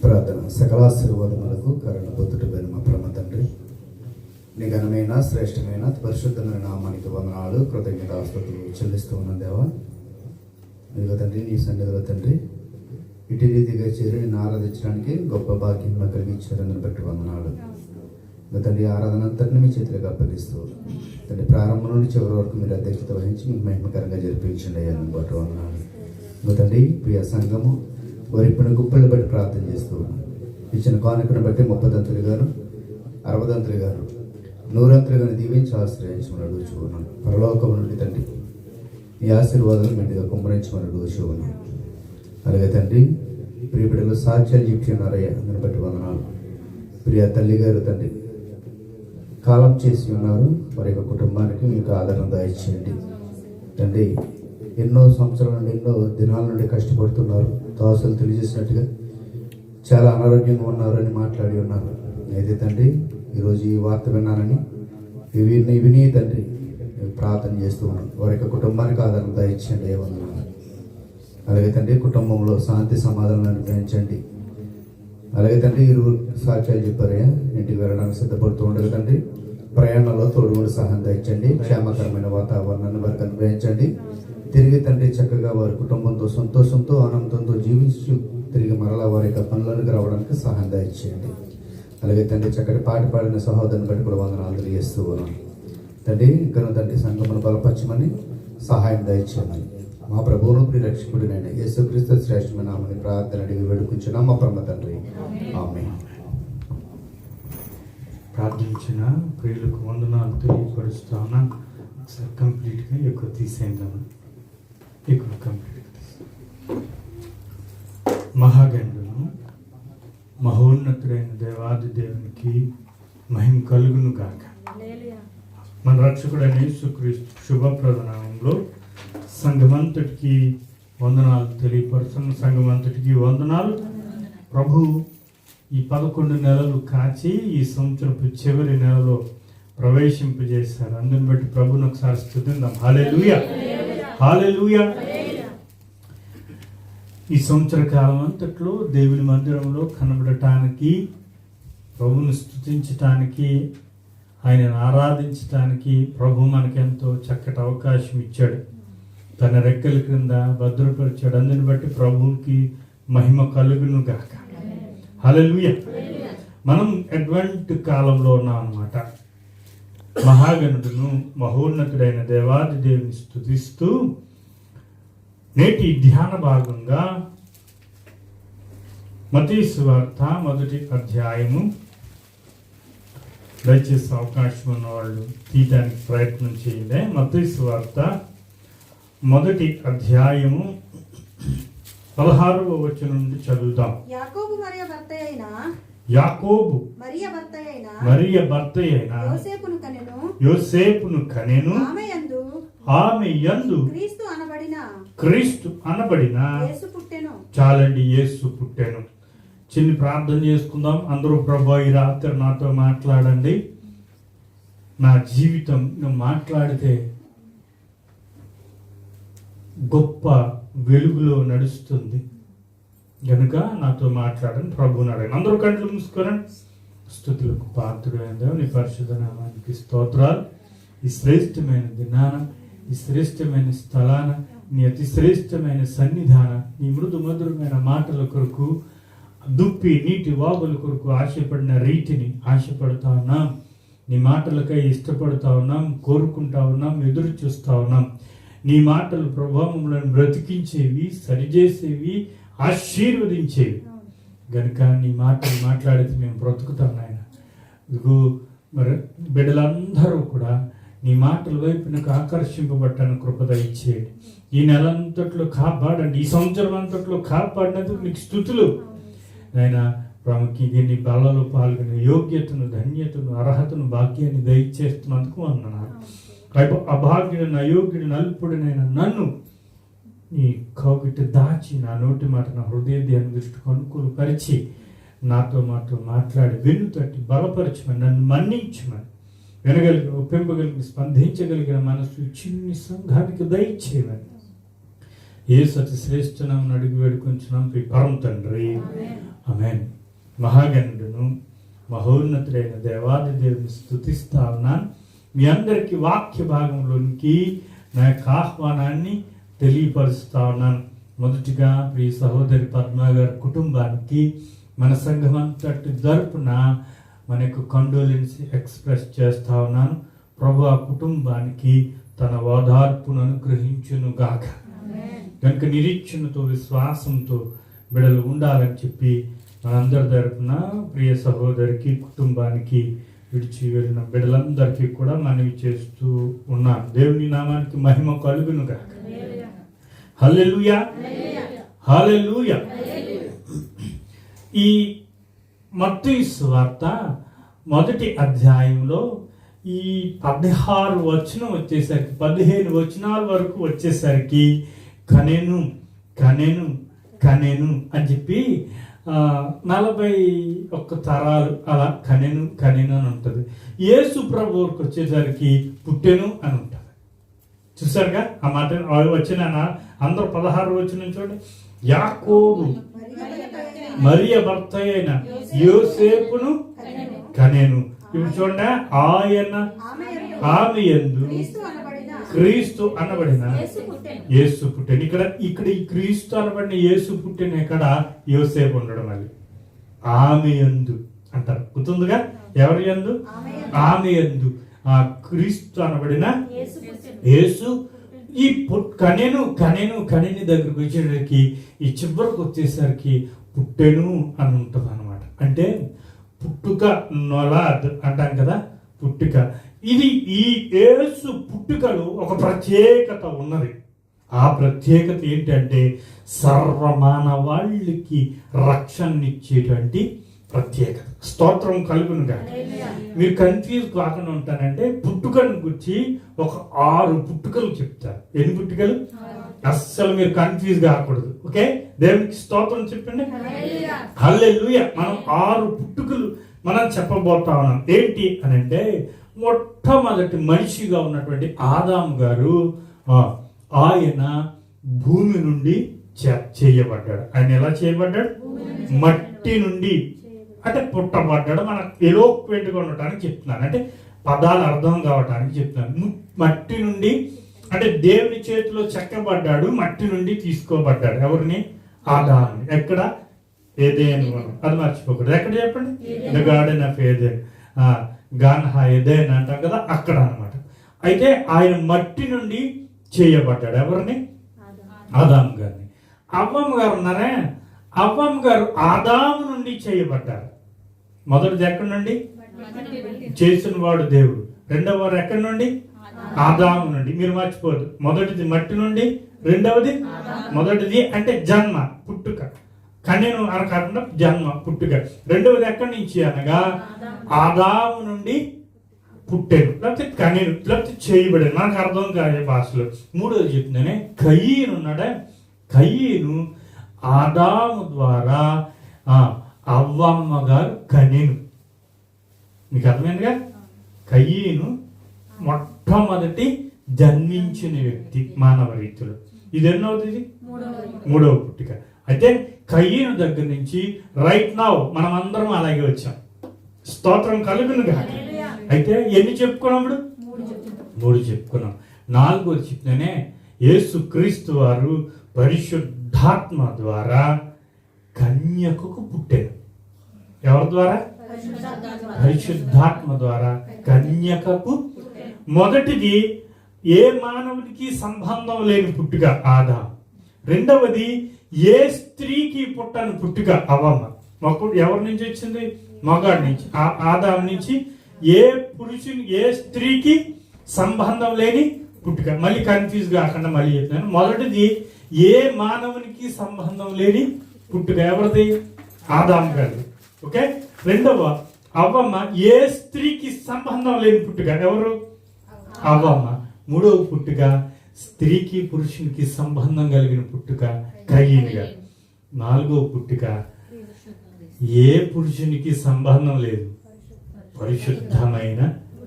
ప్రార్థన. సకలాశీర్వాదములకు కరుణ పొద్దుటమైన మా పరమ తండ్రి, నీ ఘనమైన శ్రేష్టమైన పరిశుద్ధమైన నామానికి వందనాలు, కృతజ్ఞతాస్తుతులు చెల్లిస్తూ ఉన్న దేవా. నీకు తండ్రి, నీ సన్నిధిలో తండ్రి ఇటు రీతిగా చేరి నేను ఆరాధించడానికి గొప్ప భాగ్యం నాకు కలిగించారని బట్టి వందనాలు. ఇంకా తండ్రి, ఆరాధన అంతటిని మీ చేతులకు అప్పగిస్తూ తండ్రి ప్రారంభం నుండి చివరి వరకు మీరు అధ్యక్షత వహించి మీకు మహిమకరంగా జరిపించండి అయ్యాను బట్టి వందనాలు. ఇంకా తండ్రి, ప్రియ సంఘము వారి ఇప్పుడు గుప్పలు బట్టి ప్రార్థన చేస్తూ ఇచ్చిన కానుకను బట్టి 30 దంతులు గాను 60 దంతులు గాను 100 దంతులు గాను దీవించి ఆశ్రయించమని అడుగుచున్నాను. పరలోకం నుండి తండ్రి ఈ ఆశీర్వాదాలు మెండుగా కుమ్మరించమని అడుగుచున్నాను. అలాగే తండ్రి, ప్రియ బిడ్డలు సాక్ష్యాలు చెప్తున్నారయ్యా, అందుని బట్టి వందనాలు. ప్రియ తల్లి గారు తండ్రి కాలం చేసి ఉన్నారు. వారి యొక్క కుటుంబానికి మీకు ఆదరణ దయచేయండి తండ్రి. ఎన్నో సంవత్సరాల నుండి ఎన్నో దినాల నుండి కష్టపడుతున్నారు. దాసులు తెలియజేసినట్టుగా చాలా అనారోగ్యంగా ఉన్నారని మాట్లాడి ఉన్నారు. అయితే తండ్రి, ఈరోజు ఈ వార్త విన్నానని విని తండ్రి ప్రార్థన చేస్తూ ఉన్నాను. వారి యొక్క కుటుంబానికి ఆదరణ దయచేయండి ఏమన్నా. అలాగే తండ్రి, కుటుంబంలో శాంతి సమాధానాన్ని అనుగ్రహించండి. అలాగే తండ్రి, ఇరువురు సాక్ష్యాలు చెప్పారయ్యా, ఇంటికి వెళ్ళడానికి సిద్ధపడుతూ ఉండగా తండ్రి ప్రయాణంలో తోడుగుడు సహాయం దయచండి. క్షేమకరమైన వాతావరణాన్ని వారికి అనుగ్రహించండి. తిరిగి తండ్రి చక్కగా వారి కుటుంబంతో సంతోషంతో ఆనందంతో జీవించి తిరిగి మరలా వారి యొక్క పనులకు రావడానికి సహాయం దయచేయండి. అలాగే తండ్రి, చక్కటి పాట పాడిన సహోదరుని బట్టి కూడా వందనాలు తెలియజేస్తూ ఉన్నాను తండ్రి. ఇంకా తండ్రి సంఘమును బలపరచమని సహాయం దయచేయమని మా ప్రభువును ప్రియరక్షకుడినైన యేసుక్రీస్తు శ్రేష్టమైన నామమున ప్రార్థన అడిగి వేడుకుంటున్నాం మా పరమ తండ్రి. ఆమేన్. ప్రార్థించిన ప్రియులకు వందనాలు తెలియపరుస్తా ఉన్నాను. ఒకసారి కంప్లీట్గా ఎక్కువ తీసేద్దాము. ఎక్కువ కంప్లీట్గా మహాగణుడును మహోన్నతుడైన దేవాది దేవునికి మహిమ కలుగును గాక. మన రక్షకుడైన యేసుక్రీస్తు శుభప్రద నామములో సంఘమంతటికి వందనాలు తెలియపరుస్తున్న సంఘమంతటికి వందనాలు. ప్రభు ఈ 11 నెలలు కాచి ఈ సంవత్సరపు చివరి నెలలో ప్రవేశింపజేశారు. అందుని బట్టి ప్రభుని ఒకసారి స్తుతిద్దాం. హల్లెలూయా, హల్లెలూయా. ఈ సంవత్సర కాలం అంతట్లో దేవుని మందిరంలో కనబడటానికి, ప్రభుని స్తుతించటానికి, ఆయనను ఆరాధించటానికి ప్రభు మనకెంతో చక్కటి అవకాశం ఇచ్చాడు. తన రెక్కల క్రింద భద్రపరిచాడు. అందుని బట్టి ప్రభువుకి మహిమ కలుగును గాక. హల్లెలూయా. మనం అడ్వెంట్ కాలంలో ఉన్నాం అన్నమాట. మహాగణుడును మహోన్నతుడైన దేవాది దేవుని స్తుతిస్తూ నేటి ధ్యాన భాగంగా మత్తయి సువార్త 1వ అధ్యాయము, దయచేసి అవకాశం ఉన్న వాళ్ళు తీయడానికి ప్రయత్నం చేయండి. మత్తయి సువార్త 1వ అధ్యాయము 16వ వచనం నుండి చదువుతాం. యాకోబు మరియ భర్త అయిన యోసేపును కనెను. ఆమె యందు క్రీస్తు అనబడిన చాలండి యేసు పుట్టెను. చిన్న ప్రార్థన చేసుకుందాం అందరూ. ప్రభు, ఈ రాత్రి నాతో మాట్లాడండి. నా జీవితం నువ్వు మాట్లాడితే గొప్ప వెలుగులో నడుస్తుంది కనుక నాతో మాట్లాడని ప్రభువుని అడగండి. అందరూ కళ్ళు మూసుకోరండి. స్తుతులకు పాత్రుడైన నీ పరిశుద్ధ నామానికి స్తోత్రాలు. ఈ శ్రేష్టమైన దినాన, ఈ శ్రేష్టమైన స్థలాన నీ అతి శ్రేష్టమైన సన్నిధాన, నీ మృదు మధురమైన మాటల కొరకు, దుప్పి నీటి వాగుల కొరకు ఆశపడిన రీతిని ఆశపడతా ఉన్నాం. నీ మాటలకై ఇష్టపడతా ఉన్నాం, కోరుకుంటా ఉన్నాం, ఎదురు చూస్తూ ఉన్నాం. నీ మాటలు ప్రభావములను బ్రతికించేవి, సరిచేసేవి, ఆశీర్వదించేవి గనుక నీ మాటలు మాట్లాడితే మేము బ్రతుకుతాం నాయన. ఇదిగో మరి బిడ్డలందరూ కూడా నీ మాటల వైపు నాకు ఆకర్షింపబట్టాను, కృపద ఇచ్చేయండి. ఈ నెలంతట్లో కాపాడండి, ఈ సంవత్సరం అంతట్లో కాపాడినందుకు నీకు స్తుతులు నాయన. ప్రాముఖ్యంగా నీ బలలో పాల్గొనే యోగ్యతను, ధన్యతను, అర్హతను, భాగ్యాన్ని దయచేస్తున్నందుకు వందనాలు. అభాగ్యుడిని, అయోగ్యుడిని, అల్పుడినైనా నన్ను నీ కౌగిట దాచి, నా నోటి మాట, నా హృదయ ధ్యాన దృష్టికి అనుకూలపరిచి నాతో మాట్లాడి వెన్ను తట్టి బలపరచమని, నన్ను మన్నించమని, వినగలిగిన, ఒప్పింపగలిగిన, స్పందించగలిగిన మనసు చిన్ని సంఘానికి దయచేయమని యేసు అతి శ్రేష్ఠనామమున అడిగి వేడుకొంచున్నాం పరమ తండ్రి, ఆమేన్. మహాగణుడును మహోన్నతుడైన దేవాది దేవుని స్తుతిస్తా ఉన్నాను. మీ అందరికీ వాక్య భాగంలోనికి నా యొక్క ఆహ్వానాన్ని తెలియపరుస్తా ఉన్నాను. మొదటిగా ప్రియ సహోదరి పద్మ గారి కుటుంబానికి మన సంఘం అంతటి తరపున మన యొక్క కండోలెన్స్ ఎక్స్ప్రెస్ చేస్తా ఉన్నాను. ప్రభు ఆ కుటుంబానికి తన ఓదార్పును అనుగ్రహించును గాక. కనుక నిరీక్షణతో, విశ్వాసంతో బిడలు ఉండాలని చెప్పి మనందరి తరపున ప్రియ సహోదరికి, కుటుంబానికి, విడిచి వెళ్ళిన బిడ్డలందరికీ కూడా మనవి చేస్తూ ఉన్నాను. దేవుని నామానికి మహిమ కలుగును గాక. హల్లెలూయా, హల్లెలూయా. ఈ మత్తయి సువార్త మొదటి అధ్యాయంలో ఈ 16 వచనం వచ్చేసరికి 15 వచనాల వరకు వచ్చేసరికి కనెను కనెను కనెను అని చెప్పి 41 తరాలు అలా కనెను కనెను అని ఉంటుంది. యేసు ప్రభువుకి వచ్చేసరికి పుట్టెను అని ఉంటుంది. చూసారుగా ఆ మాట వచ్చిన అందరూ 16 వచ్చిన చూడండి. యాకోబు మరియ భర్త అయిన యోసేపును కనెను. ఇప్పుడు చూడండి, ఆయన ఆమె యందు క్రీస్తు అనబడిన యేసు పుట్టెను. ఇక్కడ ఈ క్రీస్తు అనబడిన యేసు పుట్టిన ఇక్కడ యోసేపు ఉండడం, అది ఆమె యందు అంటారు. గుర్తుందిగా, ఎవరి యందు? ఆమె యందు ఆ క్రీస్తు అనబడిన యేసు. ఈ కనెను కనెను కనెని దగ్గరకు వచ్చేసరికి ఈ చివరికి వచ్చేసరికి పుట్టెను అని ఉంటుంది అనమాట. అంటే పుట్టుక, నొలాద్ అంటాం కదా, పుట్టుక. ఇది ఈ యేసు పుట్టుకలో ఒక ప్రత్యేకత ఉన్నది. ఆ ప్రత్యేకత ఏంటంటే సర్వమానవాళ్ళకి రక్షణనిచ్చేటువంటి ప్రత్యేకత. స్తోత్రం కలుగును గాక. మీరు కన్ఫ్యూజ్ కాకుండా ఉంటానంటే పుట్టుకను గురించి ఒక 6 పుట్టుకలు చెప్తారు. ఎన్ని పుట్టుకలు? అస్సలు మీరు కన్ఫ్యూజ్ కాకూడదు. ఓకే, దేవునికి స్తోత్రం చెప్పండి. హల్లెలూయా. మనం 6 పుట్టుకలు మనం చెప్పబోతా ఉన్నాం. ఏంటి అని అంటే, మొట్టమొదటి మనిషిగా ఉన్నటువంటి ఆదాము గారు, ఆయన భూమి నుండి చేయబడ్డాడు. ఆయన ఎలా చేయబడ్డాడు? మట్టి నుండి, అంటే పుట్టబడ్డాడు. మన ఎలోక్వెంట్గా ఉండటానికి చెప్తున్నాను, అంటే పదాలు అర్థం కావటానికి చెప్తున్నాను. మట్టి నుండి అంటే దేవుని చేతిలో చెక్కబడ్డాడు, మట్టి నుండి తీసుకోబడ్డాడు. ఎవరిని? ఆదాముని. ఎక్కడ? ఏదెను. అది మర్చిపోకూడదు. ఎక్కడ చెప్పండి? ద గార్డెన్ ఆఫ్ ఏదెన్, గాన్హా ఏదెన్ అంటాం కదా, అక్కడ అనమాట. అయితే ఆయన మట్టి నుండి చేయబడ్డాడు. ఎవరిని? ఆదాము గారిని. అవ్వమ్మ గారు ఉన్నారే, అవ్వమ్మ గారు ఆదాము నుండి చేయబడ్డారు. మొదటిది ఎక్కడి నుండి? చేసిన వాడు దేవుడు. రెండవ వారు ఎక్కడి నుండి? ఆదాము నుండి. మీరు మర్చిపోదు, మొదటిది మట్టి నుండి, రెండవది మొదటిది అంటే జన్మ, పుట్టుక. కన్యను అనకుండా జన్మ, పుట్టుక. రెండవది ఎక్కడి నుంచి అనగా ఆదాము నుండి పుట్టెను, లేకపోతే కన్యను, లేకపోతే చేయబడేది. మనకు అర్థం కాదే భాషలో. మూడోది చెప్తున్నానే, కయీను ఉన్నాడే, కయీను ఆదాము ద్వారా అవ్వమ్మ గారు కనెను. మీకు అర్థమైందిగా? కయీను మొట్టమొదటి జన్మించిన వ్యక్తి మానవ రీతిలో. ఇది ఎన్నోది? మూడవ పుట్టిక. అయితే కయీను దగ్గర నుంచి రైట్ నౌ మనం అందరం అలాగే వచ్చాం. స్తోత్రం కలుగును గాక. అయితే ఎన్ని చెప్పుకున్నాం? 3 చెప్పుకున్నాం. 4వది చెప్తేనే యేసుక్రీస్తు వారు పరిశుద్ధాత్మ ద్వారా కన్యకకు పుట్టారు. ఎవరి ద్వారా? పరిశుద్ధాత్మ ద్వారా కన్యకకు. మొదటిది ఏ మానవునికి సంబంధం లేని పుట్టుక ఆదాము. రెండవది ఏ స్త్రీకి పుట్టని పుట్టుక అవ్వమ్మ. ఎవరి నుంచి వచ్చింది? మగాడి నుంచి, ఆదాము నుంచి. ఏ పురుషుని, ఏ స్త్రీకి సంబంధం లేని పుట్టుక. మళ్ళీ కన్ఫ్యూజ్ కాకుండా మళ్ళీ చెప్తాను. మొదటిది ఏ మానవునికి సంబంధం లేని పుట్టుక. ఎవరిది? ఆదాము గారు. ఓకే. రెండవ అవ్వమ్మ. ఏ స్త్రీకి సంబంధం లేని పుట్టుక. ఎవరు? అవ్వమ్మ. మూడవ పుట్టుక స్త్రీకి పురుషునికి సంబంధం కలిగిన పుట్టుక కయీను గారు. నాలుగవ పుట్టుక ఏ పురుషునికి సంబంధం లేదు, పరిశుద్ధమైన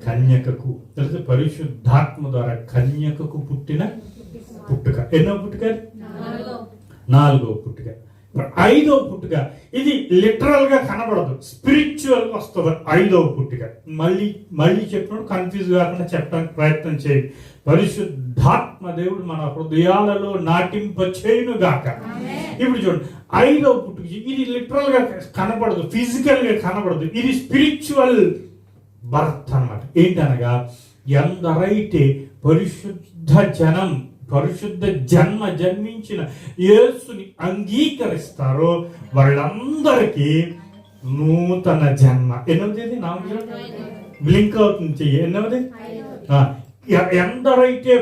కన్యకకు. తెలుసు, పరిశుద్ధాత్మ ద్వారా కన్యకకు పుట్టిన పుట్టుక. ఎన్నో పుట్టుక? నాలుగో పుట్టుక. ఐదో పుట్టుక ఇది లిటరల్ గా కనబడదు, స్పిరిచువల్ గా వస్తుంది. ఐదవ పుట్టుక మళ్ళీ చెప్పినప్పుడు కన్ఫ్యూజ్ కాకుండా చెప్పడానికి ప్రయత్నం చేయండి. పరిశుద్ధాత్మ దేవుడు మన హృదయాలలో నాటింప చేయును గాక. ఇప్పుడు చూడండి, ఐదవ పుట్టుక ఇది లిటరల్ గా కనబడదు, ఫిజికల్ గా కనబడదు. ఇది స్పిరిచువల్ బర్త్ అన్నమాట. ఏంటనగా ఎందరైతే పరిశుద్ధ జన్మ జన్మించిన యేసుని అంగీకరిస్తారో వాళ్ళందరికీ నూతన జన్మ. ఎన్నవది? బ్లింక్ అవుతుంది. ఎన్నవది? ఎందరైతే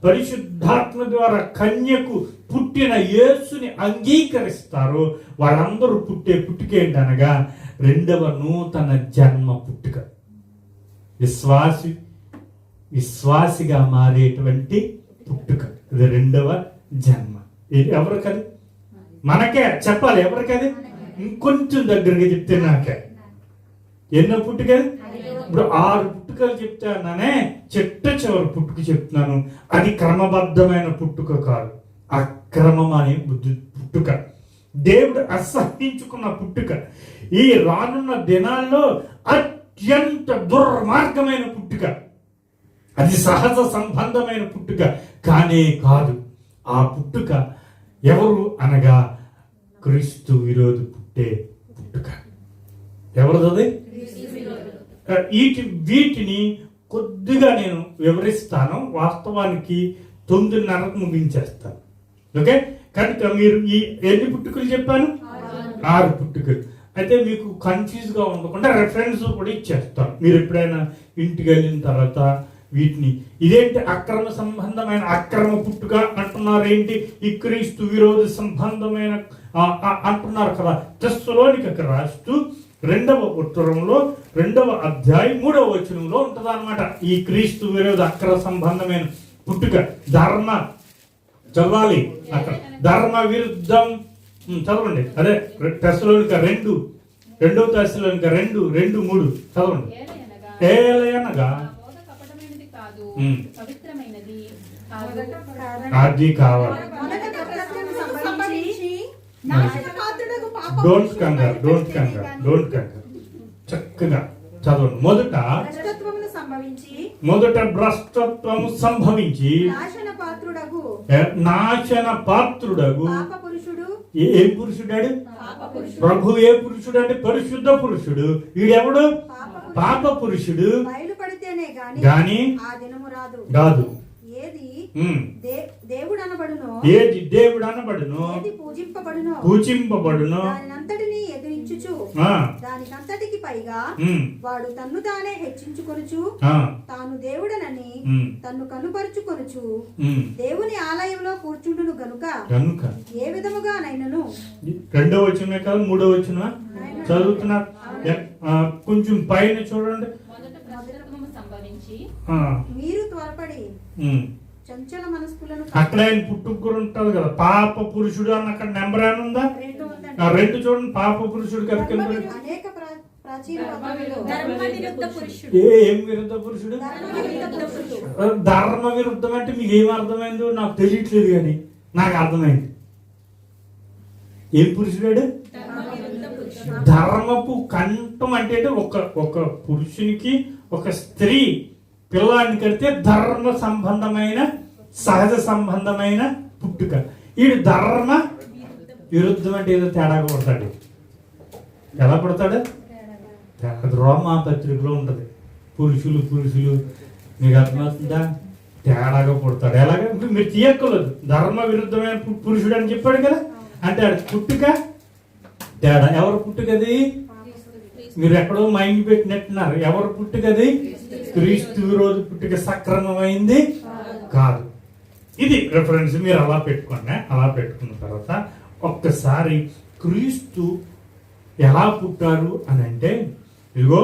పరిశుద్ధాత్మ ద్వారా కన్యకు పుట్టిన యేసుని అంగీకరిస్తారో వాళ్ళందరూ పుట్టే పుట్టుక ఏంటనగా రెండవ నూతన జన్మ పుట్టుక. విశ్వాసిగా మారేటువంటి పుట్టుక. ఇది రెండవ జన్మ. ఎవరికది? మనకే చెప్పాలి. ఎవరికది? ఇంకొంచెం దగ్గరగా చెప్తే నాకే. ఎన్నో పుట్టుక? ఇప్పుడు 6 పుట్టుకలు చెప్తానే, చివరి పుట్టుక చెప్తున్నాను. అది క్రమబద్ధమైన పుట్టుక కాదు, అక్రమం అనే పుట్టుక. దేవుడు అసహించుకున్న పుట్టుక. ఈ రానున్న దినాల్లో అత్యంత దుర్మార్గమైన పుట్టుక. అది సహజ సంబంధమైన పుట్టుక కానే కాదు. ఆ పుట్టుక ఎవరు అనగా క్రీస్తు విరోధి పుట్టే పుట్టుక. ఎవరిది? వీటిని కొద్దిగా నేను వివరిస్తాను. వాస్తవానికి 9:30 ముగించేస్తాను. ఓకే. కనుక మీరు ఈ ఎన్ని పుట్టుకలు చెప్పాను? 6 పుట్టుకలు. అయితే మీకు కన్ఫ్యూజ్ గా ఉండకుండా రెఫరెన్స్ కూడా ఇచ్చేస్తాను. మీరు ఎప్పుడైనా ఇంటికి వెళ్ళిన తర్వాత వీటిని ఇదేంటి అక్రమ పుట్టుక అంటున్నారు, ఏంటి ఈ క్రీస్తు విరోధ సంబంధమైన అంటున్నారు కదా. తెస్సలోనికకు రాస్తూ 2వ ఉత్తరంలో 2వ అధ్యాయం 3వ వచనంలో ఉంటది అన్నమాట. ఈ క్రీస్తు విరోధ అక్రమ సంబంధమైన పుట్టుక. చదవాలి అక్కడ. ధర్మ విరుద్ధం చదవండి. అదే తెస్సలోనిక 2వ తెస్సలోనిక 2:3 చదవండి. ఏలయనగా అది కావాలి. డోంట్ కంగారు. చక్కగా చదవండి. మొదట భ్రష్టత్వము సంభవించి నాశన పాత్రుడగు ఏ పురుషుడాడు? ప్రభు ఏ పురుషుడు అంటే పరిశుద్ధ పురుషుడు. వీడెవడు? పాప పురుషుడు గాని రాదు. ఏది దేవుడు అనబడును పూజింపబడును దానికంతటికి పైగా వాడు తన్ను తానే హెచ్చించుకొనుచు తాను దేవుడనని తన్ను కనుపరుచుకొనుచు దేవుని ఆలయంలో కూర్చుండును గనుక ఏ విధముగా నైనను. 2వ వచనమే కాదు 3వ వచనమా చదువుతున్నారు? కొంచెం పైన చూడండి. మీరు త్వరపడి చంచల మనస్కులను. అక్కడ ఆయన పుట్టుకు ఉంటుంది కదా, పాప పురుషుడు అని అక్కడ నెంబర్ అని ఉందా? 2 చూడండి. పాప పురుషుడు అనేక ప్రాచీన ఏం విరుద్ధ పురుషుడు? ధర్మ విరుద్ధం అంటే మీకు ఏం అర్థమైందో నాకు తెలియట్లేదు, కానీ నాకు అర్థమైంది. ఏం పురుషుడు? ధర్మపు కంఠం అంటే ఒక పురుషునికి ఒక స్త్రీ పిల్లాన్ని కడితే ధర్మ సంబంధమైన సహజ సంబంధమైన పుట్టుక. వీడు ధర్మ విరుద్ధం అంటే ఏదో తేడాగా పుడతాడు. ఎలా పుడతాడు? అది రోమా పత్రికలో ఉంటుంది. పురుషులు మీకు అర్థమవుతుందా? తేడాగా పుడతాడు. ఎలాగా? మీరు తీయక్కలేదు. ధర్మ విరుద్ధమైన పురుషుడు అని చెప్పాడు కదా. అంటే అది పుట్టుక తేడా. ఎవరు పుట్టుకది? మీరు ఎక్కడో మైండ్ పెట్టినట్టున్నారు. ఎవరు పుట్టుకది? క్రీస్తు విరోధి పుట్టుక సక్రమమైంది కాదు. ఇది రెఫరెన్స్ మీరు అలా పెట్టుకోండి. అలా పెట్టుకున్న తర్వాత ఒక్కసారి క్రీస్తు ఎలా పుట్టారు అని అంటే, ఇదిగో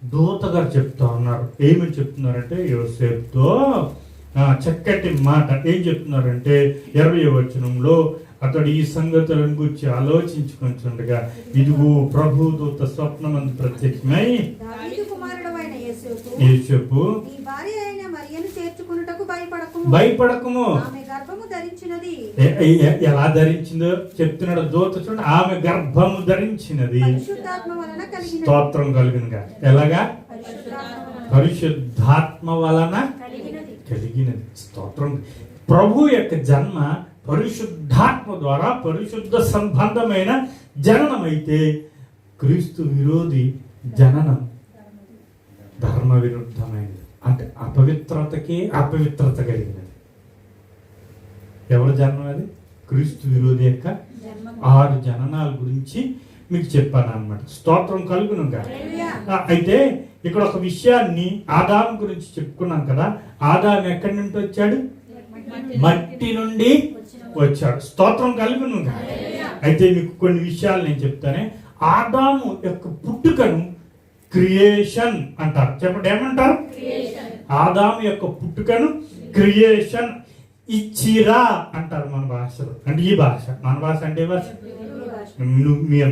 దూత గారు చెప్తా ఉన్నారు. ఏమని చెప్తున్నారంటే, యోసేపుతో చక్కటి మాట ఏం చెప్తున్నారంటే 20వ వచనంలో, అతడు ఈ సంగతులను గురించి ఆలోచించుకుంటుండగా ఇదిగో ప్రభు దూత స్వప్నమందు ప్రత్యక్షమై, దావీదు కుమారుడవైన యేసపు నీ భార్య అయిన మరియను చేర్చుకొనుటకు భయపడకము. ఆమె గర్భము ధరించినది. ఎలా ధరించిందో చెప్తున్నాడు దూత. చూడండి, ఆమె గర్భము ధరించినది పరిశుద్ధాత్మ వలన కలిగినది. స్తోత్రం కలుగునుగా. ఎలాగా? పరిశుద్ధాత్మ వలన కలిగినది. స్తోత్రం. ప్రభు యొక్క జన్మ పరిశుద్ధాత్మ ద్వారా పరిశుద్ధ సంబంధమైన జననం అయితే, క్రీస్తు విరోధి జననం ధర్మ విరుద్ధమైనది. అంటే అపవిత్రతకే అపవిత్రత కలిగినది. ఎవరి జన్మం అది? క్రీస్తు విరోధి యొక్క 6 జననాల గురించి మీకు చెప్పాను అన్నమాట. స్తోత్రం కలుగునుగా. అయితే ఇక్కడ ఒక విషయాన్ని ఆదాము గురించి చెప్పుకున్నాం కదా. ఆదాము ఎక్కడి నుండి వచ్చాడు? మట్టి నుండి వచ్చాడు. స్తోత్రం కలుగునుగా. అయితే మీకు కొన్ని విషయాలు నేను చెప్తానే. ఆదాము యొక్క పుట్టుకను క్రియేషన్ అంటారు. చెప్పండి, ఏమంటారు? ఆదాము యొక్క పుట్టుకను క్రియేషన్, ఇచ్చిరా అంటారు మన భాషలో. అంటే ఈ భాష, మన భాష అంటే భాష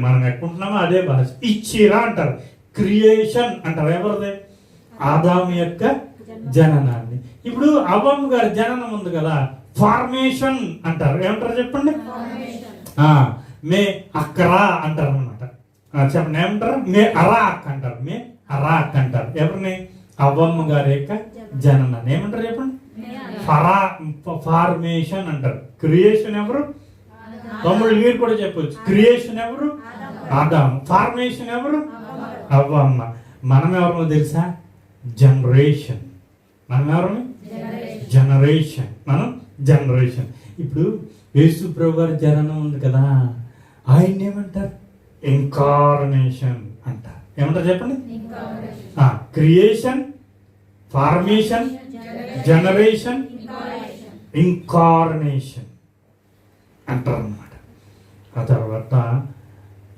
మనం ఎక్కుంటున్నామో అదే భాష. ఇచ్చిరా అంటారు, క్రియేషన్ అంటారు. ఎవరిదే? ఆదాము యొక్క జననాన్ని. ఇప్పుడు అవ్వమ్మ గారి జననం ఉంది కదా, ఫార్మేషన్ అంటారు. ఏమంటారు చెప్పండి? మే అక్కరా అంటారు అనమాట. చెప్పండి, ఏమంటారు? మే అరాక్ అంటారు. మే అరాక్ అంటారు. ఎవరిని? అవ్వమ్మ గారి యొక్క జననాన్ని ఏమంటారు చెప్పండి? ఫార్మేషన్ అంటారు. క్రియేషన్ ఎవరు? తమ్ముళ్ళు మీరు కూడా చెప్పొచ్చు. క్రియేషన్ ఎవరు? ఆదాము. ఫార్మేషన్ ఎవరు? అవ్వమ్మ. మనం ఎవరో తెలుసా? జనరేషన్. మనం ఎవరు? జనరేషన్. మనం జనరేషన్. ఇప్పుడు యేసు ప్రభు గారి జననం ఉంది కదా, ఆయన ఏమంటారు? ఇన్కార్నేషన్ అంటారు. ఏమంటారు చెప్పండి? క్రియేషన్, ఫార్మేషన్, జనరేషన్, ఇన్కార్నేషన్ అంటారు అన్నమాట. ఆ తర్వాత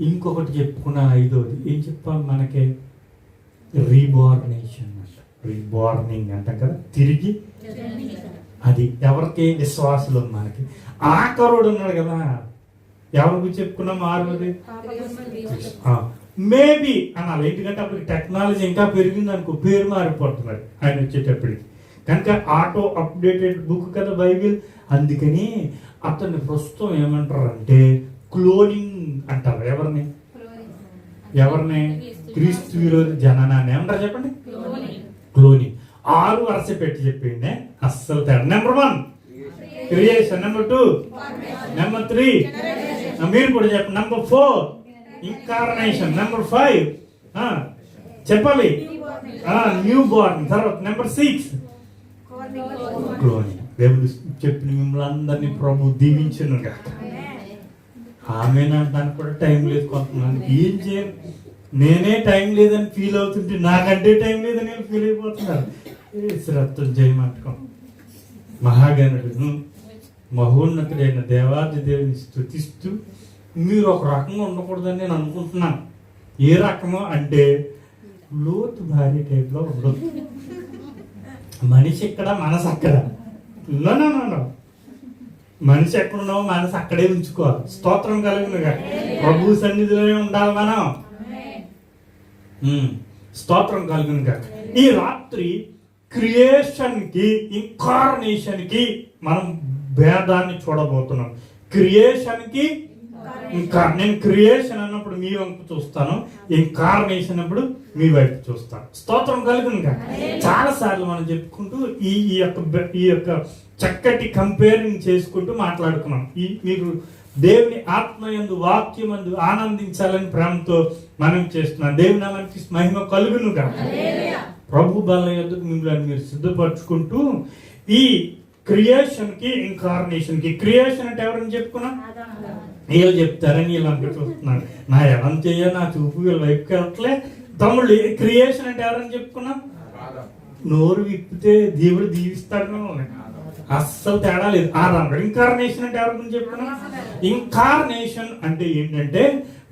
ఇంకొకటి చెప్పుకున్న 5వది ఏం చెప్పాం మనకి? రీబార్నేషన్ అంట. రీబార్నింగ్ అంటాం కదా, తిరిగి. అది ఎవరికి? విశ్వాసులు. మనకి ఆకరుడు ఉన్నాడు కదా, ఎవరికి చెప్పుకున్నాం? 6వది మేబీ అనాలి. ఎందుకంటే అప్పుడు టెక్నాలజీ ఇంకా పెరిగింది అనుకో, పేరు మారిపోతున్నారు ఆయన వచ్చేటప్పటికి. కనుక ఆటో అప్డేటెడ్ బుక్ కదా బైబిల్. అందుకని అతన్ని ప్రస్తుతం ఏమంటారంటే క్లోనింగ్ అంటారు. ఎవరిని? క్రీస్తు విరోధి జననాన్ని ఏమంటారు చెప్పండి? క్లోనింగ్. 6 వరుస పెట్టి చెప్పిండే, అస్సలు తేడా. నెంబర్ 1 క్రియేషన్, నెంబర్ 2, నెంబర్ 3 మీరు కూడా చెప్పండి, నెంబర్ 4 ఇన్కార్నేషన్, నెంబర్ 5 చెప్పాలి న్యూ బోర్న్, తర్వాత నెంబర్ 6 క్లోనింగ్. దేవుడు చెప్పిన మిమ్మల్ని అందరినీ ప్రభు దీవించను కాక. ఆమె దానికి కూడా టైం లేదు కొంతమంది. ఏం చేయను, నేనే టైం లేదని ఫీల్ అవుతుంటే నాకంటే టైం లేదని ఫీల్ అయిపోతున్నారు. శ్రద్ధం చేయమంటుకో. మహాగణుడును మహోన్నతుడైన దేవాది దేవుని స్తుతిస్తూ మీరు ఒక రకంగా ఉండకూడదని నేను అనుకుంటున్నాను. ఏ రకము అంటే లోతు భారీ టైప్లో ఉండదు. మనిషి ఇక్కడ, మనసు అక్కడ. నో మనిషి ఎక్కడున్నావు, మనసు అక్కడే ఉంచుకోవాలి. స్తోత్రం కలుగునుగా. ప్రభు సన్నిధిలోనే ఉండాలి మనం. స్తోత్రం కలుగునుగా. ఈ రాత్రి క్రియేషన్ కి ఇన్కార్నేషన్ కి మనం భేదాన్ని చూడబోతున్నాం. క్రియేషన్ కి ఇంకా నేను క్రియేషన్ అన్నప్పుడు మీ వైపు చూస్తాను, ఇన్కార్నేషన్ అన్నప్పుడు మీ వైపు చూస్తాను. స్తోత్రం కలుగును కాక. చాలా సార్లు మనం చెప్పుకుంటూ ఈ యొక్క చక్కటి కంపేరింగ్ చేసుకుంటూ మాట్లాడుకున్నాం. మీకు దేవుని ఆత్మయందు వాక్యమందు ఆనందించాలని ప్రేమతో మనం చేస్తున్నాం. దేవుని నామానికి మహిమ కలుగును కాక. ప్రభు బలం ఎందుకు మిమ్మల్ని మీరు సిద్ధపరచుకుంటూ ఈ క్రియేషన్ కి ఇన్కార్నేషన్ కి, క్రియేషన్ అంటే ఎవరని చెప్పుకున్నాం, వీళ్ళు చెప్తారని వీళ్ళు అనుకు చూస్తున్నాను. నా ఎలా చెయ్య, నా చూపు వీళ్ళ వైపుకి వెళ్ళట్లే. తమ్ముళ్ళు క్రియేషన్ అంటే ఎవరని చెప్పుకున్నాం, నోరు విప్పితే దేవుడు దీవిస్తాడని అస్సలు తేడా లేదు. ఆదాముడు. ఇన్కార్నేషన్ అంటే ఎవరిని చెప్పుకున్నాం, ఇన్కార్నేషన్ అంటే ఏంటంటే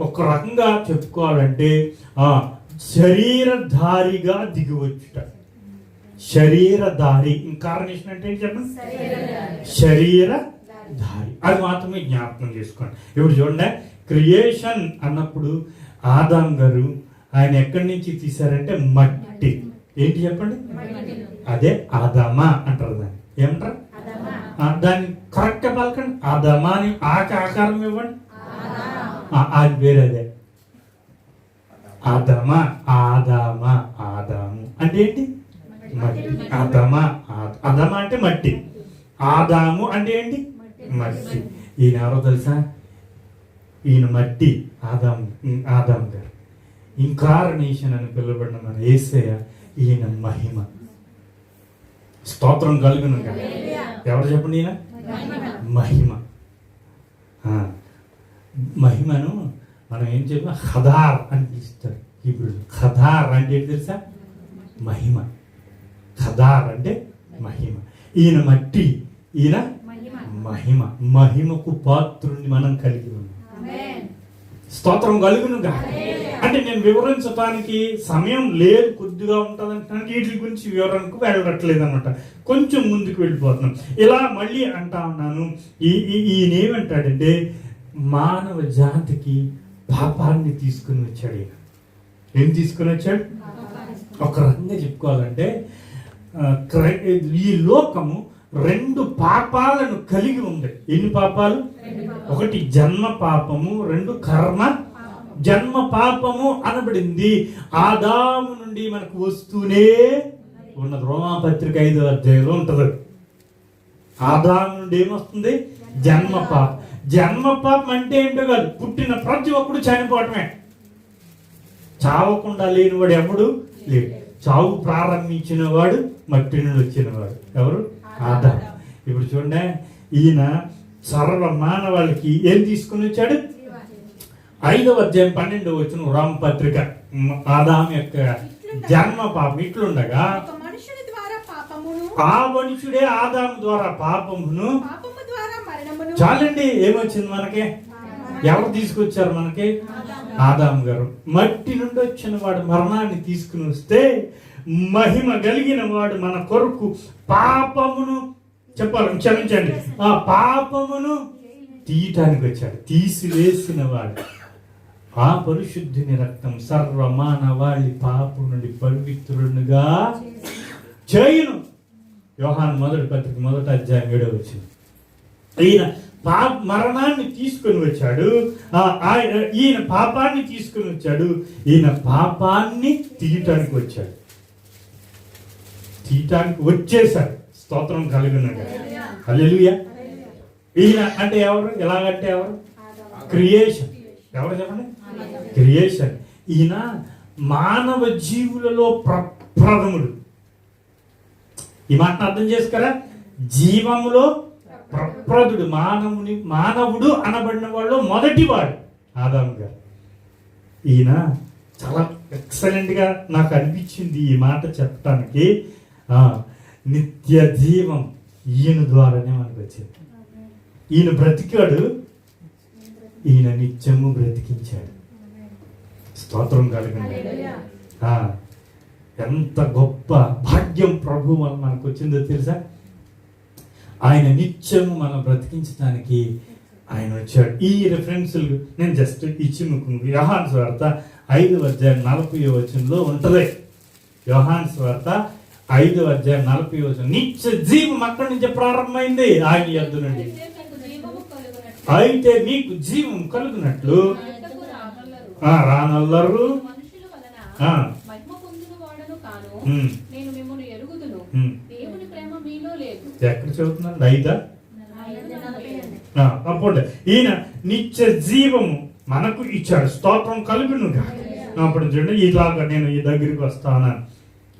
ఒక రకంగా చెప్పుకోవాలంటే శరీరధారిగా దిగివచ్చుట. శరీరధారి. ఇన్కార్నేషన్ అంటే ఏంటి చెప్పండి, శరీరధారి. అది మాత్రమే జ్ఞాపకం చేసుకోండి. ఇప్పుడు చూడండి, క్రియేషన్ అన్నప్పుడు ఆదాం గారు ఆయన ఎక్కడి నుంచి తీశారంటే మట్టి. ఏంటి చెప్పండి, అదే ఆదామా అంటారు. దాన్ని ఏమంటారు, దాన్ని కరెక్ట్ గా పలకండి. ఆదామా అని ఆకారం ఇవ్వండి, అది వేరే. అదే ఆదామా, ఆదామా, ఆదాము అంటే ఏంటి, మట్టి. ఆదామా, ఆదామా అంటే మట్టి. ఆదాము అంటే ఏంటి, మట్టి. ఈయన ఎవరో తెలుసా, ఈయన మట్టి. ఆదాం గారు ఇన్కార్నేషన్ అని పిలువబడిన మన యేసయ్య, ఈయన మహిమ. స్తోత్రం కలుగును కదా. ఎవరు చెప్పండి, ఈయన మహిమ. మహిమను మనం ఏం చెప్పిన ఖదార్ అని పిలుస్తారు ఇప్పుడు. ఖదార్ అంటే ఏంటి తెలుసా, మహిమ. ఖదార్ అంటే మహిమ. ఈయన మట్టి, ఈయన మహిమ. మహిమకు పాత్రుని మనం కలిగి ఉన్నాం. స్తోత్రం కలుగునుగా. అంటే నేను వివరించడానికి సమయం లేదు, కొద్దిగా ఉంటుంది అంటున్నాను. వీటి గురించి వివరణకు వెళ్ళట్లేదు అనమాట. కొంచెం ముందుకు వెళ్ళిపోతున్నాం. ఇలా మళ్ళీ అంటా ఉన్నాను, ఈయన ఏమంటాడంటే మానవ జాతికి పాపాన్ని తీసుకుని వచ్చాడు. ఈయన ఏం తీసుకుని వచ్చాడు, ఒక రకంగా చెప్పుకోవాలంటే ఈ లోకము 2 పాపాలను కలిగి ఉంది. ఎన్ని పాపాలు, ఒకటి జన్మ పాపము, 2 కర్మ. జన్మ పాపము అనబడింది ఆదాము నుండి మనకు వస్తూనే ఉన్నది. రోమాపత్రిక 5వ అధ్యాయంలో ఉంటది. ఆదాము నుండి ఏమొస్తుంది, జన్మ పాపం. జన్మ పాపం అంటే ఏంటో కాదు, పుట్టిన ప్రతి ఒక్కడు చనిపోవటమే. చావకుండా లేనివాడు ఎవడు లేడు. చావు ప్రారంభించిన వాడు మట్టి నుండి వచ్చినవాడు ఎవరు, ఆదాము. ఇప్పుడు చూడండి, ఈయన సర్వ మానవాళికి ఏం తీసుకుని వచ్చాడు, 5వ అధ్యాయం 12వ వచనం రామపత్రిక. ఆదాము యొక్క జన్మ పాపం ఇట్లుండగా ఆ మనుషుడే ఆదాము ద్వారా పాపమును. చాలండి, ఏమొచ్చింది మనకి, ఎవరు తీసుకొచ్చారు మనకి, ఆదాము గారు. మట్టి నుండి వచ్చిన వాడు మరణాన్ని తీసుకుని వస్తే మహిమ కలిగిన వాడు మన కొరకు పాపమును, చెప్పాలి క్షమించండి, ఆ పాపమును తీయటానికి వచ్చాడు. తీసివేసిన వాడు. ఆ పరిశుద్ధుని రక్తం సర్వ మానవాళి పాపం నుండి పవిత్రునిగా చేయును. యోహాను 1వ పత్రిక 1వ అధ్యాయం 7వ వచనం. ఈయన మరణాన్ని తీసుకుని వచ్చాడు, ఈయన పాపాన్ని తీసుకుని వచ్చాడు. ఈయన పాపాన్ని తీయటానికి వచ్చాడు, తీయటానికి వచ్చేసాడు. స్తోత్రం కలుగునగా. హల్లెలూయా. ఈయన అంటే ఎవరు, ఎలాగంటే ఎవరు, క్రియేషన్. ఎవరు చెప్పండి, క్రియేషన్. ఈయన మానవ జీవులలో ప్రప్రథముడు. ఈ మాటను అర్థం చేసుకోరా, జీవములో ప్రప్రదుడు. మానవుడు అనబడిన వాళ్ళు మొదటివాడు ఆదాము గారు. ఈయన చాలా ఎక్సలెంట్ గా నాకు అనిపించింది ఈ మాట చెప్పటానికి. నిత్య జీవం ఈయన ద్వారానే మనకు వచ్చింది. ఈయన బ్రతికాడు, ఈయన నిత్యము బ్రతికించాడు. స్తోత్రం కలిగింది. ఎంత గొప్ప భాగ్యం ప్రభు మనకు వచ్చిందో తెలుసా. ఆయన నిత్యము మనం బ్రతికించడానికి ఆయన వచ్చాడు. ఈ రెఫరెన్సులు నేను జస్ట్ ఇచ్చి ముకుంది. యోహాను సువార్త 5వ అధ్యాయం 40వ వచనంలో ఉంటది. యోహాను సువార్త 5వ అధ్యాయం 40వ వచనం. నిత్య జీవం అక్కడి నుంచి ప్రారంభమైంది, ఆయన యొద్ద నుండి. అయితే మీకు జీవం కలుగునట్లు నా యొద్దకు రాగలరు. రానల్లరు. మనుషుల వలన ఆ. మహిమ పొందిన వాడను కాను. ఉమ్. నేను మిమ్మల్ని ఎరుగుదును. ఉమ్. దేవుని ప్రేమ మీలో లేదు. ఎక్కడ చదువుతున్నాను? 5 అప్పుడు ఈయన నిత్య జీవము మనకు ఇచ్చాడు. స్తోత్రం కలుగునుగా. అప్పుడు చూడండి, ఇలాగా నేను ఈ దగ్గరికి వస్తాను.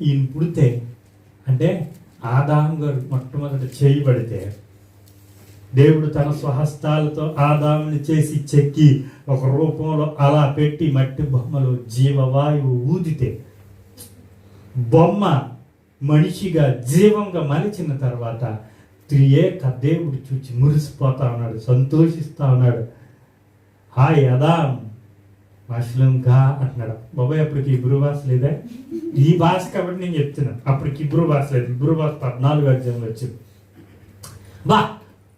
ఈయన పుడితే అంటే ఆదాము గారు మొట్టమొదట చేయబడితే దేవుడు తన స్వహస్తాలతో ఆదాముని చేసి చెక్కి ఒక రూపంలో అలా పెట్టి మట్టి బొమ్మలో జీవవాయువు ఊదితే బొమ్మ మనిషిగా జీవంగా మలిచిన తర్వాత త్రియేక దేవుడు చూచి మురిసిపోతా ఉన్నాడు, సంతోషిస్తా ఉన్నాడు. హాయ్ అదాం మష్లూంగా అంటున్నాడు. బాబాయ్ అప్పటికి ఇబ్రూ భాష లేదా? ఈ భాష కాబట్టి నేను చెప్తున్నాను. అప్పటికి ఇబ్రూ భాష లేదు. ఇబ్రూ భాష 14వ అధ్యాయంలో వచ్చింది. బా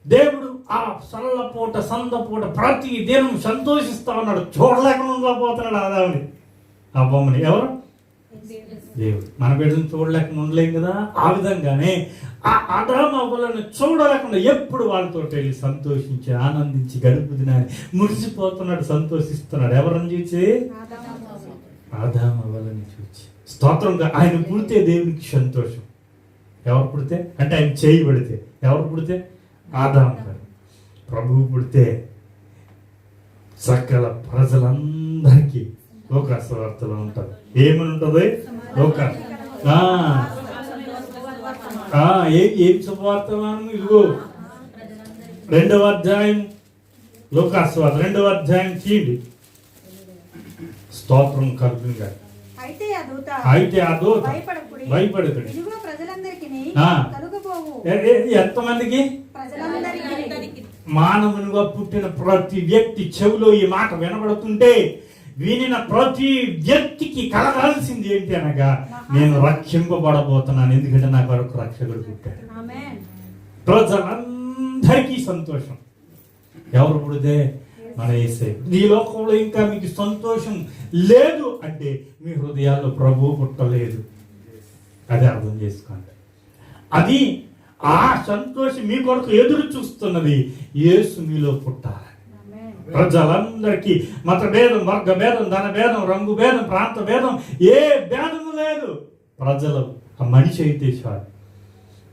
దేవుడు ఆ సల్లపూట సందపూట ప్రతి దినం సంతోషిస్తా ఉన్నాడు. చూడలేకుండా పోతున్నాడు ఆదాముని, ఆ బొమ్మని. ఎవరు? దేవుడు. మన బిడ్డను చూడలేకుండా ఉండలేం కదా. ఆ విధంగానే ఆ ఆదాము అవ్వలను చూడలేకుండా ఎప్పుడు వాళ్ళతో వెళ్ళి సంతోషించి ఆనందించి గడుపు దినాన్ని మురిసిపోతున్నాడు, సంతోషిస్తున్నాడు. ఎవరిని చూచి? ఆదాము అవ్వలని చూచి. స్తోత్రంగా ఆయన పుడితే దేవునికి సంతోషం. ఎవరు పుడితే అంటే ఆయన చేయబడితే. ఎవరు పుడితే? ఆదాము గారు. ప్రభువు పుడితే సకల ప్రజలందరికీ లోక సువార్తలో ఉంటారు. ఏమని ఉంటుంది? లోక ఏం శుభవార్తమానం? ఇదిగో 2వ అధ్యాయం లోకాసువార్త 2వ అధ్యాయం తీయండి. స్తోత్రం కలుగునుగా. అయితే ఆ దూత భయపడకుడి. ఎంతమందికి? మానవునిగా పుట్టిన ప్రతి వ్యక్తి చెవిలో ఈ మాట వినబడుతుంటే వినిన ప్రతి వ్యక్తికి కలగాల్సింది ఏంటి అనగా, నేను రక్షింపబడబోతున్నాను, ఎందుకంటే నా కొరకు రక్షకుడు పుట్టాడు. ప్రజలందరికీ సంతోషం. ఎవరు పుడితే? మన యేసయ్య. ఈ లోకంలో ఇంకా మీకు సంతోషం లేదు అంటే మీ హృదయాల్లో ప్రభువు పుట్టలేదు. అది అర్థం చేసుకోండి. అది ఆ సంతోషం మీ కొరకు ఎదురు చూస్తున్నది. యేసు మీలో పుట్టాలి. ప్రజలందరికీ మత భేదం, వర్గ భేదం, ధన భేదం, రంగు భేదం, ప్రాంత భేదం, ఏ భేదము లేదు. ప్రజలు ఆ మనిషి అయితే చాలు.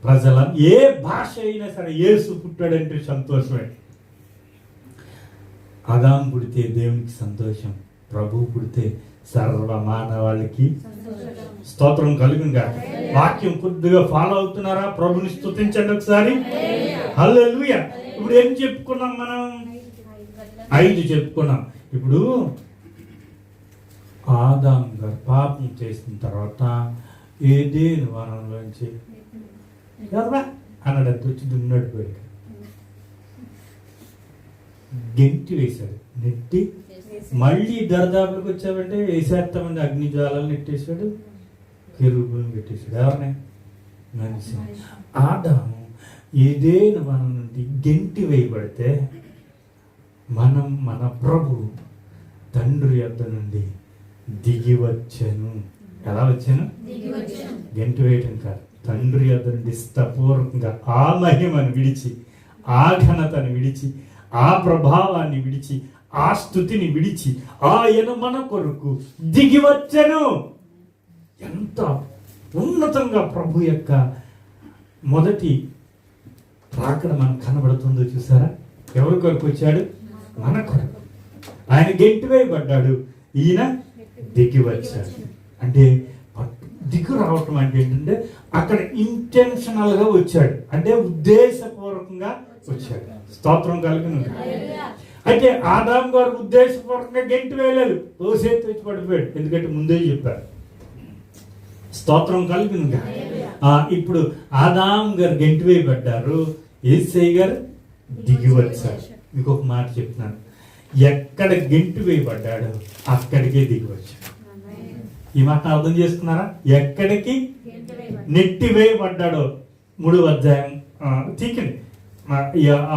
ప్రజల ఏ భాష అయినా సరే యేసు పుట్టాడంటే సంతోషమే. ఆదాము పుడితే దేవునికి సంతోషం. ప్రభు పుడితే సర్వ మానవాళికి స్తోత్రం కలుగునుగా. వాక్యం కొద్దిగా ఫాలో అవుతున్నారా? ప్రభుని స్తుతించండి ఒకసారి. హల్లెలూయా. ఇప్పుడు ఏం చెప్పుకున్నాం మనం? 5 చెప్పుకున్నాం. ఇప్పుడు ఆదాము గారు పాపం చేసిన తర్వాత ఏదేను వనంలోంచి అన్నాడు. వచ్చి దున్నాడు, పోయాడు, గెంటి వేశాడు, నెట్టి మళ్ళీ దర్దాపులకు వచ్చావంటే వేసేస్తామండి. అగ్ని జ్వాలలు నెట్టేశాడు, కెరూబులను పెట్టేశాడు. ఎవరిని? మనిషి. ఆదాము ఏదేను వనం నుండి గెంటి వేయబడితే మనం మన ప్రభు తండ్రి యొద్ద నుండి దిగి వచ్చాను. ఎలా వచ్చాను? గెంటి వేయటం కాదు. తండ్రి యొద్ద నుండి ఇష్టపూర్వకంగా ఆ మహిమను విడిచి, ఆ ఘనతను విడిచి, ఆ ప్రభావాన్ని విడిచి, ఆ స్థుతిని విడిచి ఆయన మన కొరకు దిగి వచ్చాను. ఎంత ఉన్నతంగా ప్రభు యొక్క మొదటి రాకడ మనకు కనబడుతుందో చూసారా? ఎవరి కొరకు వచ్చాడు? మన కొరకు. ఆయన గెంటి వేయబడ్డాడు, ఈయన దిగి వచ్చాడు. అంటే దిగు రావటం అంటే ఏంటంటే అక్కడ ఇంటెన్షనల్ గా వచ్చాడు, అంటే ఉద్దేశపూర్వకంగా వచ్చాడు. స్తోత్రం కలుగును. అయితే ఆదాము గారు ఉద్దేశపూర్వకంగా గెంటి వేయలేదు, తోసేతి వచ్చి పడిపోయాడు. ఎందుకంటే ముందే చెప్పారు. స్తోత్రం కలుగునుగా. ఇప్పుడు ఆదాము గారు గెంటి వేయబడ్డారు, యేసయ్య గారు దిగి వచ్చారు. మీకు ఒక మాట చెప్తున్నాను, ఎక్కడ గెంటి వేయబడ్డాడో అక్కడికే దిగి వచ్చాడు. ఈ మాట అర్థం చేసుకున్నారా? ఎక్కడికి నెట్టి వేయబడ్డాడో 3వ అధ్యాయం తీకండి,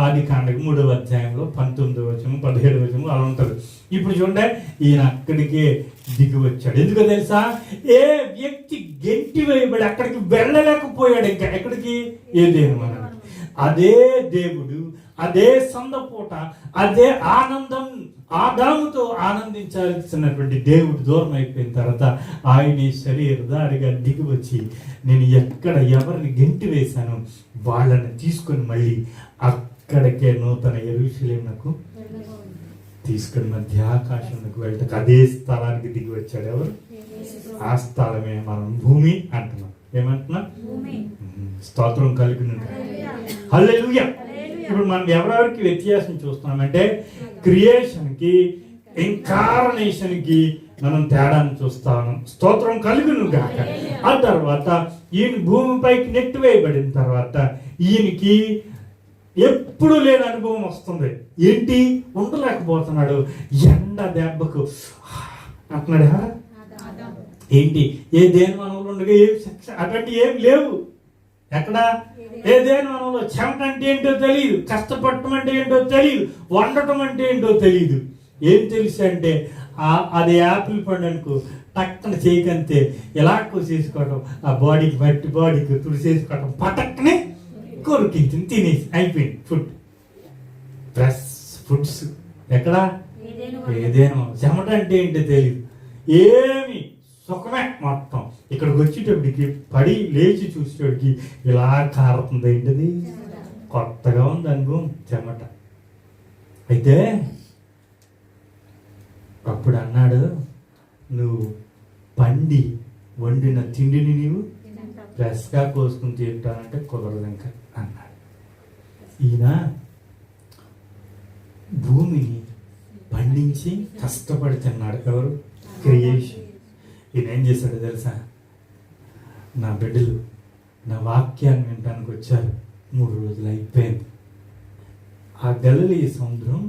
ఆది కాండకి 3వ అధ్యాయంలో 19వ వచనం 17వ వచనం అలా ఉంటుంది. ఇప్పుడు చూడండి, ఈయన అక్కడికే దిగి వచ్చాడు. ఎందుకో తెలుసా? ఏ వ్యక్తి గెంటి వేయబడి అక్కడికి వెళ్ళలేకపోయాడు. ఇంకా ఎక్కడికి? ఏదేను మనకి. అదే దేవుడు అదే సందపూట అదే ఆనందం ఆదాముతో ఆనందించాల్సినటువంటి దేవుడు దూరం అయిపోయిన తర్వాత ఆయన శరీరధారిగా దిగి వచ్చి నేను ఎక్కడ ఎవరిని గెంటి వేశానో వాళ్ళని తీసుకొని మళ్ళీ అక్కడికే నూతన యెరూషలేమునకు తీసుకొని మధ్యాకాశంలోకి వెళ్తాక అదే స్థలానికి దిగి వచ్చాడు. ఎవరు? ఆ స్థలమే మనం భూమి అంటున్నాం. ఏమంటున్నాం? స్తోత్రం కలుగును. హల్లెలూయా. ఇప్పుడు మనం ఎవరెవరికి వ్యత్యాసం చూస్తున్నామంటే క్రియేషన్కి ఇన్కార్నేషన్కి మనం తేడాన్ని చూస్తాము. స్తోత్రం కలుగును గాక. ఆ తర్వాత ఈయన భూమిపైకి నెట్టివేయబడిన తర్వాత ఈయనకి ఎప్పుడు లేని అనుభవం వస్తుంది. ఏంటి? ఉండలేకపోతున్నాడు. ఎండ దెబ్బకు అంటున్నాడా? ఏంటి? ఏ దేని వనంలో ఉండగా ఏం శిక్ష అటువంటి ఏం లేవు. ఎక్కడ? ఏ దేని వనంలో చెమట అంటే ఏంటో తెలియదు, కష్టపడటం అంటే ఏంటో తెలియదు, వండటం అంటే ఏంటో తెలియదు. ఏం తెలుసు అంటే అది యాపిల్ పండు అనుకో, టక్కన చేయకంతే ఎలా కోసేసుకోవటం, ఆ బాడీకి మట్టి బాడీకి తుడిసేసుకోవటం, పటక్కనే కొరికించింది, తినేసి అయిపోయింది. ఫుడ్ ఫ్రెష్ ఫుడ్స్ ఎక్కడ? ఏదేనో. చెమట అంటే ఏంటో తెలియదు, ఏమి సుఖమే మొత్తం. ఇక్కడికి వచ్చేటప్పటికి పడి లేచి చూసేటప్పటికి ఇలా కారుతుంది. ఏంటది? కొత్తగా ఉంది అనుభవం, చెమట. అయితే అప్పుడు అన్నాడు, నువ్వు పండి వండిన తిండిని నీవు ఫ్రెష్గా కోసుకుని తింటానంటే కుదరదు ఇంకా అన్నాడు. ఈయన భూమిని పండించి కష్టపడి తిన్నాడు. ఎవరు? క్రియేషన్. ఈయన ఏం చేశాడో తెలుసా? నా బిడ్డలు నా వాక్యాన్ని వినడానికి వచ్చారు, 3 రోజులు అయిపోయింది. ఆ గలిలయ సముద్రం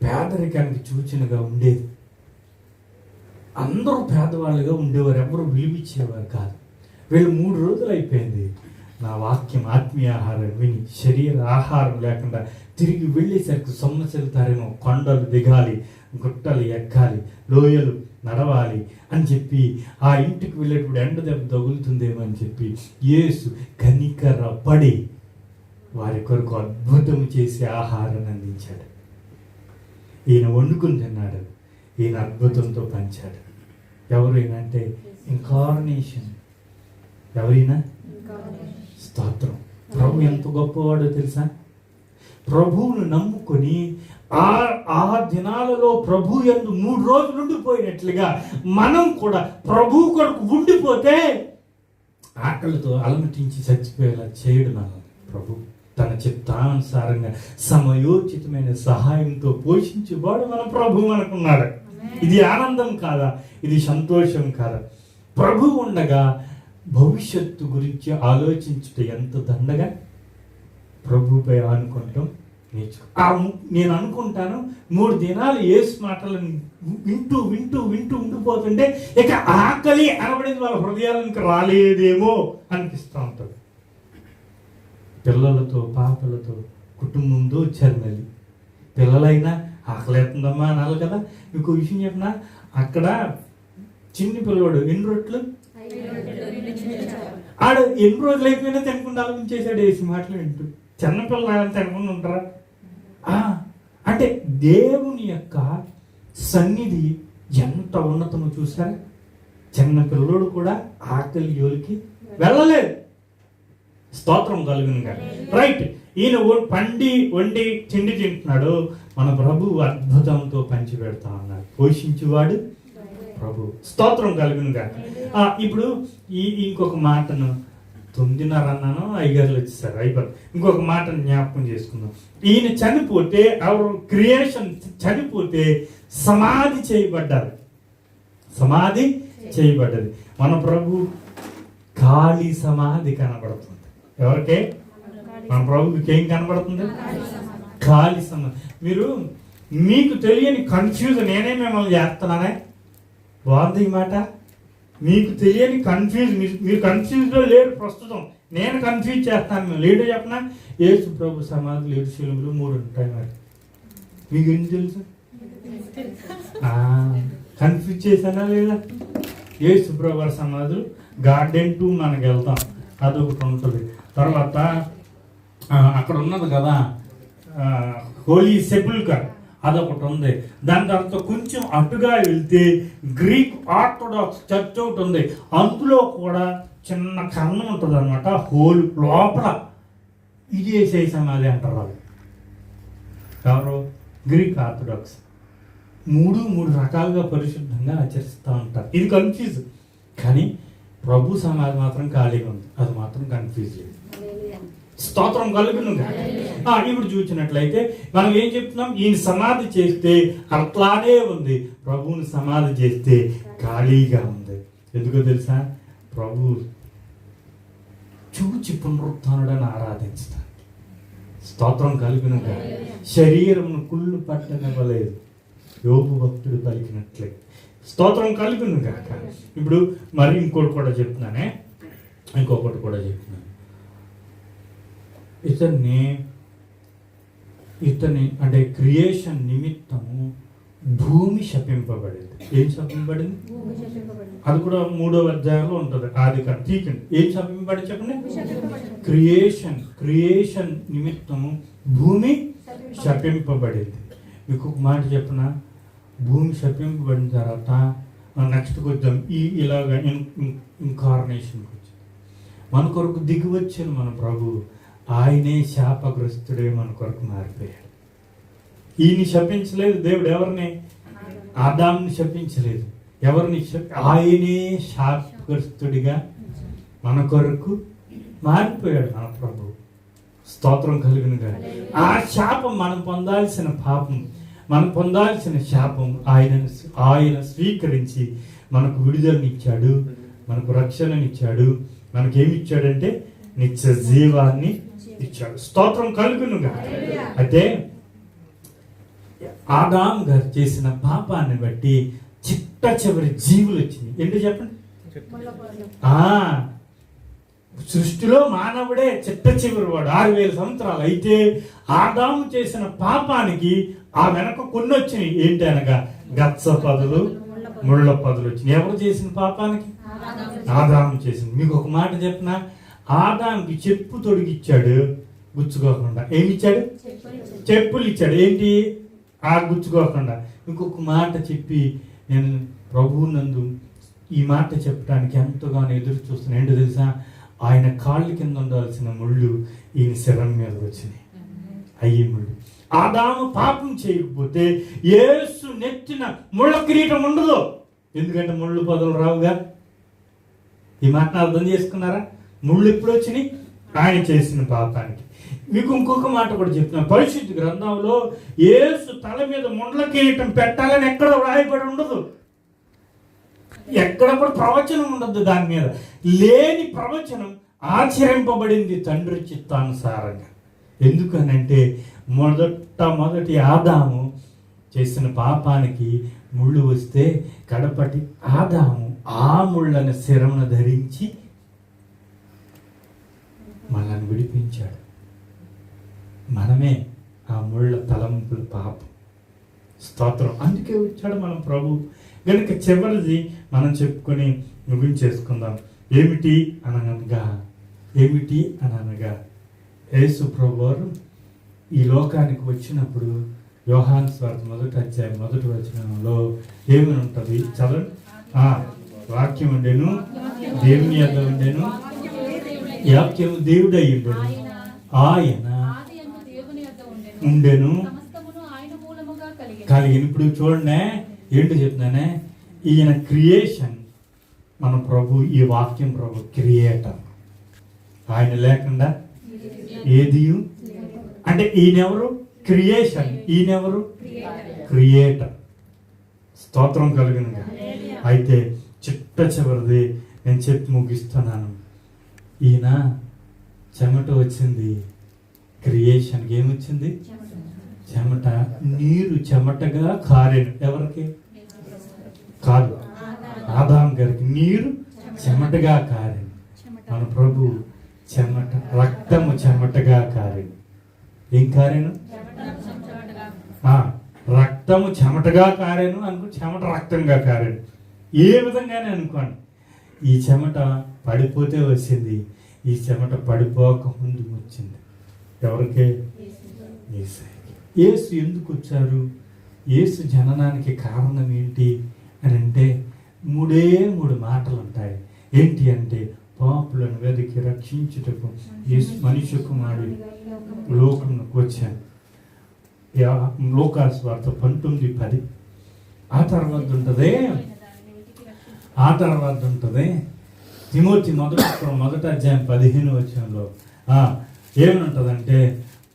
పేదరికానికి సూచనగా ఉండేది. అందరూ పేదవాళ్ళుగా ఉండేవారు, ఎవరు విలువిచ్చేవారు కాదు. వీళ్ళు 3 రోజులు అయిపోయింది నా వాక్యం ఆత్మీయ ఆహారం విని శరీర ఆహారం లేకుండా తిరిగి వెళ్ళేసరికి సొమ్మసిల్తారేమో, కొండలు దిగాలి, గుట్టలు ఎక్కాలి, లోయలు నడవాలి అని చెప్పి ఆ ఇంటికి వెళ్ళేటప్పుడు ఎండ దెబ్బ తగులుతుందేమో అని చెప్పి యేసు కనికర పడి వారి కొరకు అద్భుతం చేసి ఆహారాన్ని అందించాడు. ఈయన వండుకుని తిన్నాడు, ఈయన అద్భుతంతో పంచాడు. ఎవరైనా అంటే ఇన్కార్నేషన్. ఎవరైనా? స్తోత్రం. ప్రభు ఎంత గొప్పవాడో తెలుసా? ప్రభువును నమ్ముకొని ఆ దినాలలో ప్రభు యందు 3 రోజులు ఉండిపోయినట్లుగా మనం కూడా ప్రభు కొరకు ఉండిపోతే ఆకలితో అలమటించి చచ్చిపోయేలా చేయడు మనం. ప్రభు తన చిత్తానుసారంగా సమయోచితమైన సహాయంతో పోషించేవాడు మన ప్రభు మనకున్నాడు. ఇది ఆనందం కాదా? ఇది సంతోషం కాదా? ప్రభు ఉండగా భవిష్యత్తు గురించి ఆలోచించుట ఎంత దండగా. ప్రభుపై ఆనుకుంటాం నేర్చుకో. నేను అనుకుంటాను 3 దినాలు యేసు మాటలను వింటూ వింటూ వింటూ ఉండిపోతుంటే ఇక ఆకలి అనబడింది వాళ్ళ హృదయాలకు రాలేదేమో అనిపిస్తూ ఉంటుంది. పిల్లలతో పాపలతో కుటుంబంతో వచ్చారు. మళ్ళీ పిల్లలైనా ఆకలేస్తుందమ్మా అనాలి కదా. ఇంకో విషయం చెప్పినా, అక్కడ చిన్ని పిల్లవాడు ఎన్ని రొట్లు ఆడు ఎన్ని రోజులు అయిపోయినా తినకుండా ఆలోచించేసాడు వేసి మాటలు వింటూ. చిన్నపిల్లలు తినకుండా ఉంటారా? అంటే దేవుని యొక్క సన్నిధి ఎంత ఉన్నతమో చూసారా? చిన్న పిల్లడు కూడా ఆకలి జోలికి వెళ్ళలేదు. స్తోత్రం కలుగునుగా. రైట్. ఈయన పండి వండి తిండి తింటున్నాడు. మన ప్రభు అద్భుతంతో పంచి పెడతా ఉన్నాడు. పోషించువాడు ప్రభు. స్తోత్రం కలుగునుగా. ఇప్పుడు ఇంకొక మాటను 9:30 అన్నాను, 5 వచ్చేసారు, అయిపోయి ఇంకొక మాటను జ్ఞాపకం చేసుకుందాం. ఈయన చనిపోతే, ఎవరు? క్రియేషన్ చనిపోతే సమాధి చేయబడ్డారు. సమాధి చేయబడ్డది. మన ప్రభు ఖాళీ సమాధి కనబడుతుంది. ఎవరికే? మన ప్రభుకి ఏం కనబడుతుంది? ఖాళీ సమాధి. మీకు తెలియని కన్ఫ్యూజన్ నేనే మిమ్మల్ని చేస్తున్నానే. బాగుంది ఈ మాట. మీకు తెలియని కన్ఫ్యూజ్, మీరు కన్ఫ్యూజ్లో లేరు ప్రస్తుతం. నేను కన్ఫ్యూజ్ చేస్తాను. లేడో చెప్పనా? యేసు ప్రభు సమాధులు యెరూషలేములో 3 ఉంటాయి. మరి మీకు ఏం తెలుసు? కన్ఫ్యూజ్ చేశానా లేదా? యేసు ప్రభు వారి సమాధులు గార్డెన్ 2 మనకు వెళ్తాం, అదొకటి ఉంటుంది. తర్వాత అక్కడ ఉన్నది కదా హోలీ సెపుల్కర్ అదొకటి ఉంది. దాని తర్వాత కొంచెం అటుగా వెళ్తే గ్రీక్ ఆర్థోడాక్స్ చర్చ్ ఒకటి ఉంది. అందులో కూడా చిన్న కన్నం ఉంటుంది అనమాట, హోల్ లోపల. ఇది ఏసై సమాధి అంటారు వాళ్ళు. ఎవరు? Greek orthodox. మూడు రకాలుగా పరిశుద్ధంగా ఆచరిస్తూ ఉంటారు. ఇది కన్ఫ్యూజ్. కానీ ప్రభు సమాధి మాత్రం ఖాళీగా ఉంది, అది మాత్రం కన్ఫ్యూజ్ లేదు. స్తోత్రం కలుగును. ఇప్పుడు చూసినట్లయితే మనం ఏం చెప్తున్నాం? ఈయన సమాధి చేస్తే అట్లానే ఉంది, ప్రభువుని సమాధి చేస్తే ఖాళీగా ఉంది. ఎందుకో తెలుసా? ప్రభు చూచి పునరుత్థానుడని ఆరాధించడానికి. స్తోత్రం కలుగును. శరీరమును కుళ్ళు పట్టనివ్వలేదు, యోబు భక్తుడు పలికినట్లే. స్తోత్రం కలుగును గాక. ఇప్పుడు మరి ఇంకొకటి కూడా చెప్తున్నాను. ఇతని అంటే క్రియేషన్ నిమిత్తము భూమి శపింపబడింది. ఏం శపింపబడింది? అది కూడా 3వ అధ్యాయంలో ఉంటుంది. ఆదికాండం తీకండి. ఏం శపింపబడింది చెప్పండి? క్రియేషన్ నిమిత్తము భూమి శపింపబడింది. మీకు ఒక మాట చెప్పిన, భూమి శపింపబడిన తర్వాత నెక్స్ట్కి వద్దాం. ఇలాగ ఇన్కార్నేషన్కి వచ్చింది. మన కొరకు దిగి వచ్చిన మన ప్రభు, ఆయనే శాపగ్రస్తుడే మన కొరకు మారిపోయాడు. ఈయన శపించలేదు దేవుడు. ఎవరిని? ఆదాంని శపించలేదు. ఎవరిని? ఆయనే శాపగ్రస్తుడిగా మన కొరకు మారిపోయాడు మన ప్రభు. స్తోత్రం కలుగునుగా. ఆ శాపం మనం పొందాల్సిన పాపం, మనం పొందాల్సిన శాపం ఆయన స్వీకరించి మనకు విడుదలనిచ్చాడు, మనకు రక్షణనిచ్చాడు. మనకేమిచ్చాడంటే నిత్య జీవాన్ని ఇచ్చాడు. స్తోత్రం కలుగునుగా. అయితే ఆదాం గారు చేసిన పాపాన్ని బట్టి చిట్ట చివరి జీవులు వచ్చింది. ఏంటో చెప్పండి? సృష్టిలో మానవుడే చిట్ట చివరి వాడు, 6000 సంవత్సరాలు. అయితే ఆదాము చేసిన పాపానికి ఆ వెనక కొన్ని వచ్చినాయి. ఏంటి అనగా గచ్చ పదులు, ముళ్ళ పదులు వచ్చినాయి. ఎవరు చేసిన పాపానికి? ఆదాము చేసింది. మీకు ఒక మాట చెప్పిన, ఆదాముకి చెప్పు తొడిగిచ్చాడు గుచ్చుకోకుండా. ఏమిచ్చాడు? చెప్పులు ఇచ్చాడు. ఏంటి? ఆ గుచ్చుకోకుండా. ఇంకొక మాట చెప్పి నేను ప్రభువు నందు ఈ మాట చెప్పడానికి ఎంతగానో ఎదురు చూస్తున్నాను. ఏంటో తెలుసా? ఆయన కాళ్ళ కింద ఉండాల్సిన ముళ్ళు ఈయన శరం మీద వచ్చినాయి. అయ్యి ముళ్ళు. ఆదాము పాపం చేయకపోతే యేసు నెత్తిన ముళ్ళ కిరీటం ఉండదు. ఎందుకంటే ముళ్ళు పదులు రావుగా. ఈ మాట అర్థం చేసుకున్నారా? ముళ్ళు ఎప్పుడు వచ్చినాయి? ఆయన చేసిన పాపానికి. మీకు ఇంకొక మాట కూడా చెప్తున్నాను. పరిశుద్ధ గ్రంథంలో యేసు తల మీద ముండ్ల కిరీటం పెట్టాలని ఎక్కడ వ్రాయబడి ఉండదు. ఎక్కడ కూడా ప్రవచనం ఉండదు దాని మీద. లేని ప్రవచనం ఆచరింపబడింది తండ్రి చిత్తానుసారంగా. ఎందుకనంటే మొదటి ఆదాము చేసిన పాపానికి ముళ్ళు వస్తే కడపటి ఆదాము ఆ ముళ్ళను శిరమున ధరించి మనల్ని విడిపించాడు. మనమే ఆ ముళ్ళ తలంపుల పాపం. స్తోత్రం. అందుకే వచ్చాడు మన ప్రభు. కనుక చివరిది మనం చెప్పుకొని ముగించేసుకుందాం. ఏమిటి అనగా యేసు ప్రభువారు ఈ లోకానికి వచ్చినప్పుడు యోహాను సువార్త 1వ అధ్యాయం 1వ వచనంలో ఏమని ఉంటుంది చదవండి. వాక్యం ఉండెను, దేవుని యొద్ద ఉండెను, వాక్యము దేవుడై ఉండెను, ఆయన ఉండెను కలిగిన. ఇప్పుడు చూడండి ఏంటో చెప్తున్నానే, ఈయన క్రియేషన్. మన ప్రభు, ఈ వాక్యం ప్రభు క్రియేటర్. ఆయన లేకుండా ఏది అంటే ఈయనెవరు? క్రియేషన్. ఈయనెవరు? క్రియేటర్. స్తోత్రం కలిగినగా. అయితే చిట్ట చివరిది నేను చెప్పి ముగిస్తున్నాను. ఈయన చెమట వచ్చింది క్రియేషన్కి. ఏమొచ్చింది? చెమట. నీరు చెమటగా కారేను. ఎవరికి? కాదు, ఆదాం గారికి నీరు చెమటగా కారేను. మన ప్రభు చెమట, రక్తము చెమటగా కారేను. ఏం కారేను? రక్తము చెమటగా కారేను అనుకో, చెమట రక్తంగా కారేను. ఏ విధంగానే అనుకోండి. ఈ చెమట పడిపోతే వచ్చింది, ఈ చెమట పడిపోక ముందు వచ్చింది. ఎవరికి? యేసు ఎందుకు వచ్చారు? యేసు జననానికి కారణం ఏంటి అని అంటే 3 మాటలు ఉంటాయి. ఏంటి అంటే, పాపులను వెతికి రక్షించుటకు యేసు మనిషి కుమారుడు లోకంలోకి వచ్చాను. లోకాసు వార్త 19:10. ఆ తర్వాత ఉంటుంది తిమోతి మొదటి అధ్యాయం 15 వచనంలో ఏమనుంటుందంటే,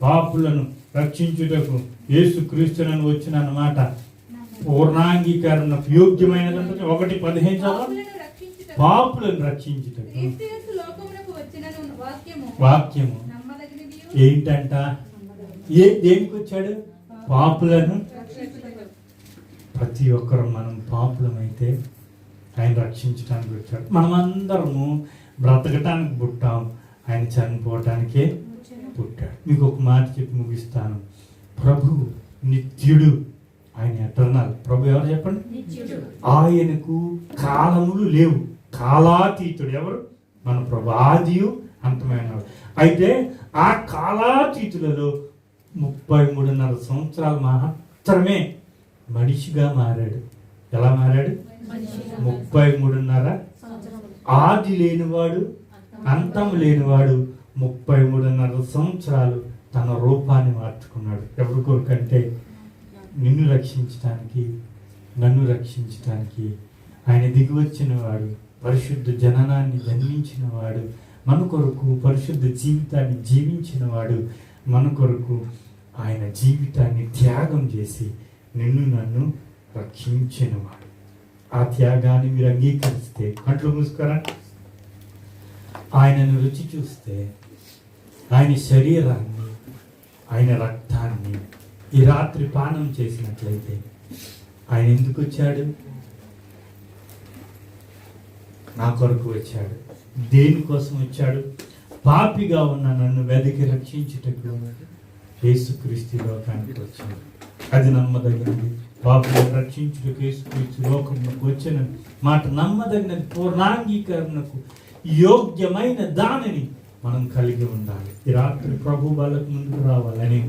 పాపులను రక్షించుటకు యేసు క్రీస్తునని వచ్చిన అన్నమాట. పూర్ణాంగీకరణకు యోగ్యమైనదంటే 1:15 పాపులను రక్షించుటకు వాక్యము ఏంటంట? దేనికి వచ్చాడు? పాపులను. ప్రతి ఒక్కరు మనం పాపులమైతే ఆయన రక్షించడానికి వచ్చాడు. మనమందరము బ్రతకటానికి పుట్టాం, ఆయన చనిపోవటానికే పుట్టాడు. మీకు ఒక మాట చెప్పి ముగిస్తాను. ప్రభు నిత్యుడు, ఆయన ఎటర్నల్. ప్రభు ఎవరు చెప్పండి? ఆయనకు కాలములు లేవు, కాలాతీతుడు. ఎవరు? మన ప్రభు ఆదియు అంతమైన. అయితే ఆ కాలాతీతులలో 33.5 సంవత్సరాలు మాత్రమే మనిషిగా మారాడు. ఎలా మారాడు? 33.5. ఆది లేనివాడు, అంతం లేనివాడు 33.5 సంవత్సరాలు తన రూపాన్ని మార్చుకున్నాడు. ఎవరి కొరకంటే నిన్ను రక్షించటానికి, నన్ను రక్షించటానికి ఆయన దిగి వచ్చిన వాడు, పరిశుద్ధ జననాన్ని జన్మించిన వాడు, మన కొరకు పరిశుద్ధ జీవితాన్ని జీవించిన వాడు, మన కొరకు ఆయన జీవితాన్ని త్యాగం చేసి నిన్ను నన్ను రక్షించిన వాడు. ఆ త్యాగాన్ని మీరు అంగీకరిస్తే, కంట్లో మూసుకోరా, ఆయనను రుచి చూస్తే, ఆయన శరీరాన్ని, ఆయన రక్తాన్ని ఈ రాత్రి పానం చేసినట్లయితే, ఆయన ఎందుకు వచ్చాడు? నా కొరకు వచ్చాడు. దేనికోసం వచ్చాడు? పాపిగా ఉన్న నన్ను వెతికి రక్షించుటకు యేసుక్రీస్తు లోకానికి వచ్చాడు. అది నమ్మదగినది. పాపులను రక్షించుటకు యేసుక్రీస్తు లోకంలోకి వచ్చిన మాట నమ్మదగినది. పూర్ణాంగీకరణకు యోగ్యమైన దానిని మనం కలిగి ఉండాలి. ఈ రాత్రి ప్రభు వాళ్ళకు ముందుకు రావాలని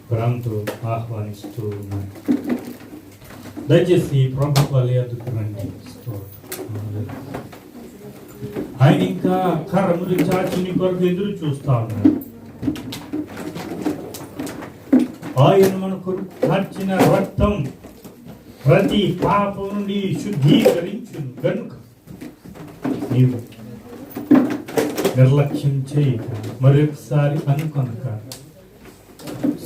ప్రేమతో ఆహ్వానిస్తూ ఉన్నాను. దయచేసి ప్రభు వాళ్ళ ఎదుగు రండి. ఆయన ఇంకా కరములు చాచిని కొరకు ఎదురు చూస్తా ఉన్నాడు. ఆయన మనకు కార్చిన రక్తం ప్రతి పాపం నుండి శుద్ధీకరించును కనుక నీవు నిర్లక్ష్యం చేయక, మరొకసారి అనుకొనక,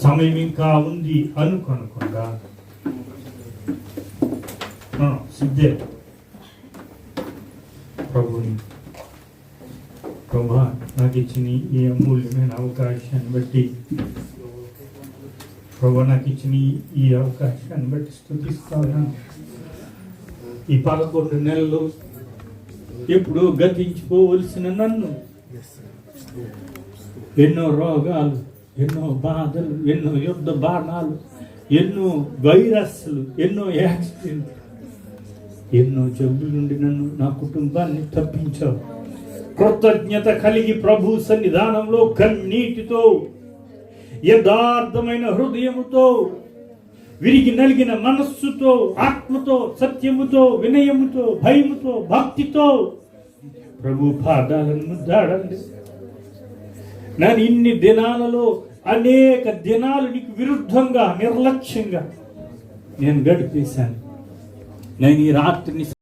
సమయం ఇంకా ఉంది అనుకొనకుండా సిద్ధే ప్రభుని. ప్రభా, నాకు ఇచ్చిన ఈ అమూల్యమైన అవకాశాన్ని బట్టి, ప్రభా నాకు ఇచ్చిన ఈ అవకాశాన్ని బట్టి స్తుతిస్తాను. ఈ 11 నెలలు ఎప్పుడు గతించిపోవలసిన నన్ను ఎన్నో రోగాలు, ఎన్నో బాధలు, ఎన్నో యుద్ధ బాణాలు, ఎన్నో వైరస్లు, ఎన్నో యాక్సిడెంట్, ఎన్నో జబ్బుల నుండి నన్ను, నా కుటుంబాన్ని తప్పించావు. కృతజ్ఞత కలిగి ప్రభు సన్నిధానంలో కన్నీటితో, యథార్థమైన హృదయముతో, విరిగి నలిగిన మనస్సుతో, ఆత్మతో, సత్యముతో, వినయముతో, భయముతో, భక్తితో ప్రభు పాదాలను ముద్దాడండి. నేను ఇన్ని దినాలలో అనేక దినాలు నీకు విరుద్ధంగా, నిర్లక్ష్యంగా నేను గడిపేశాను. నేను ఈ రాత్రిని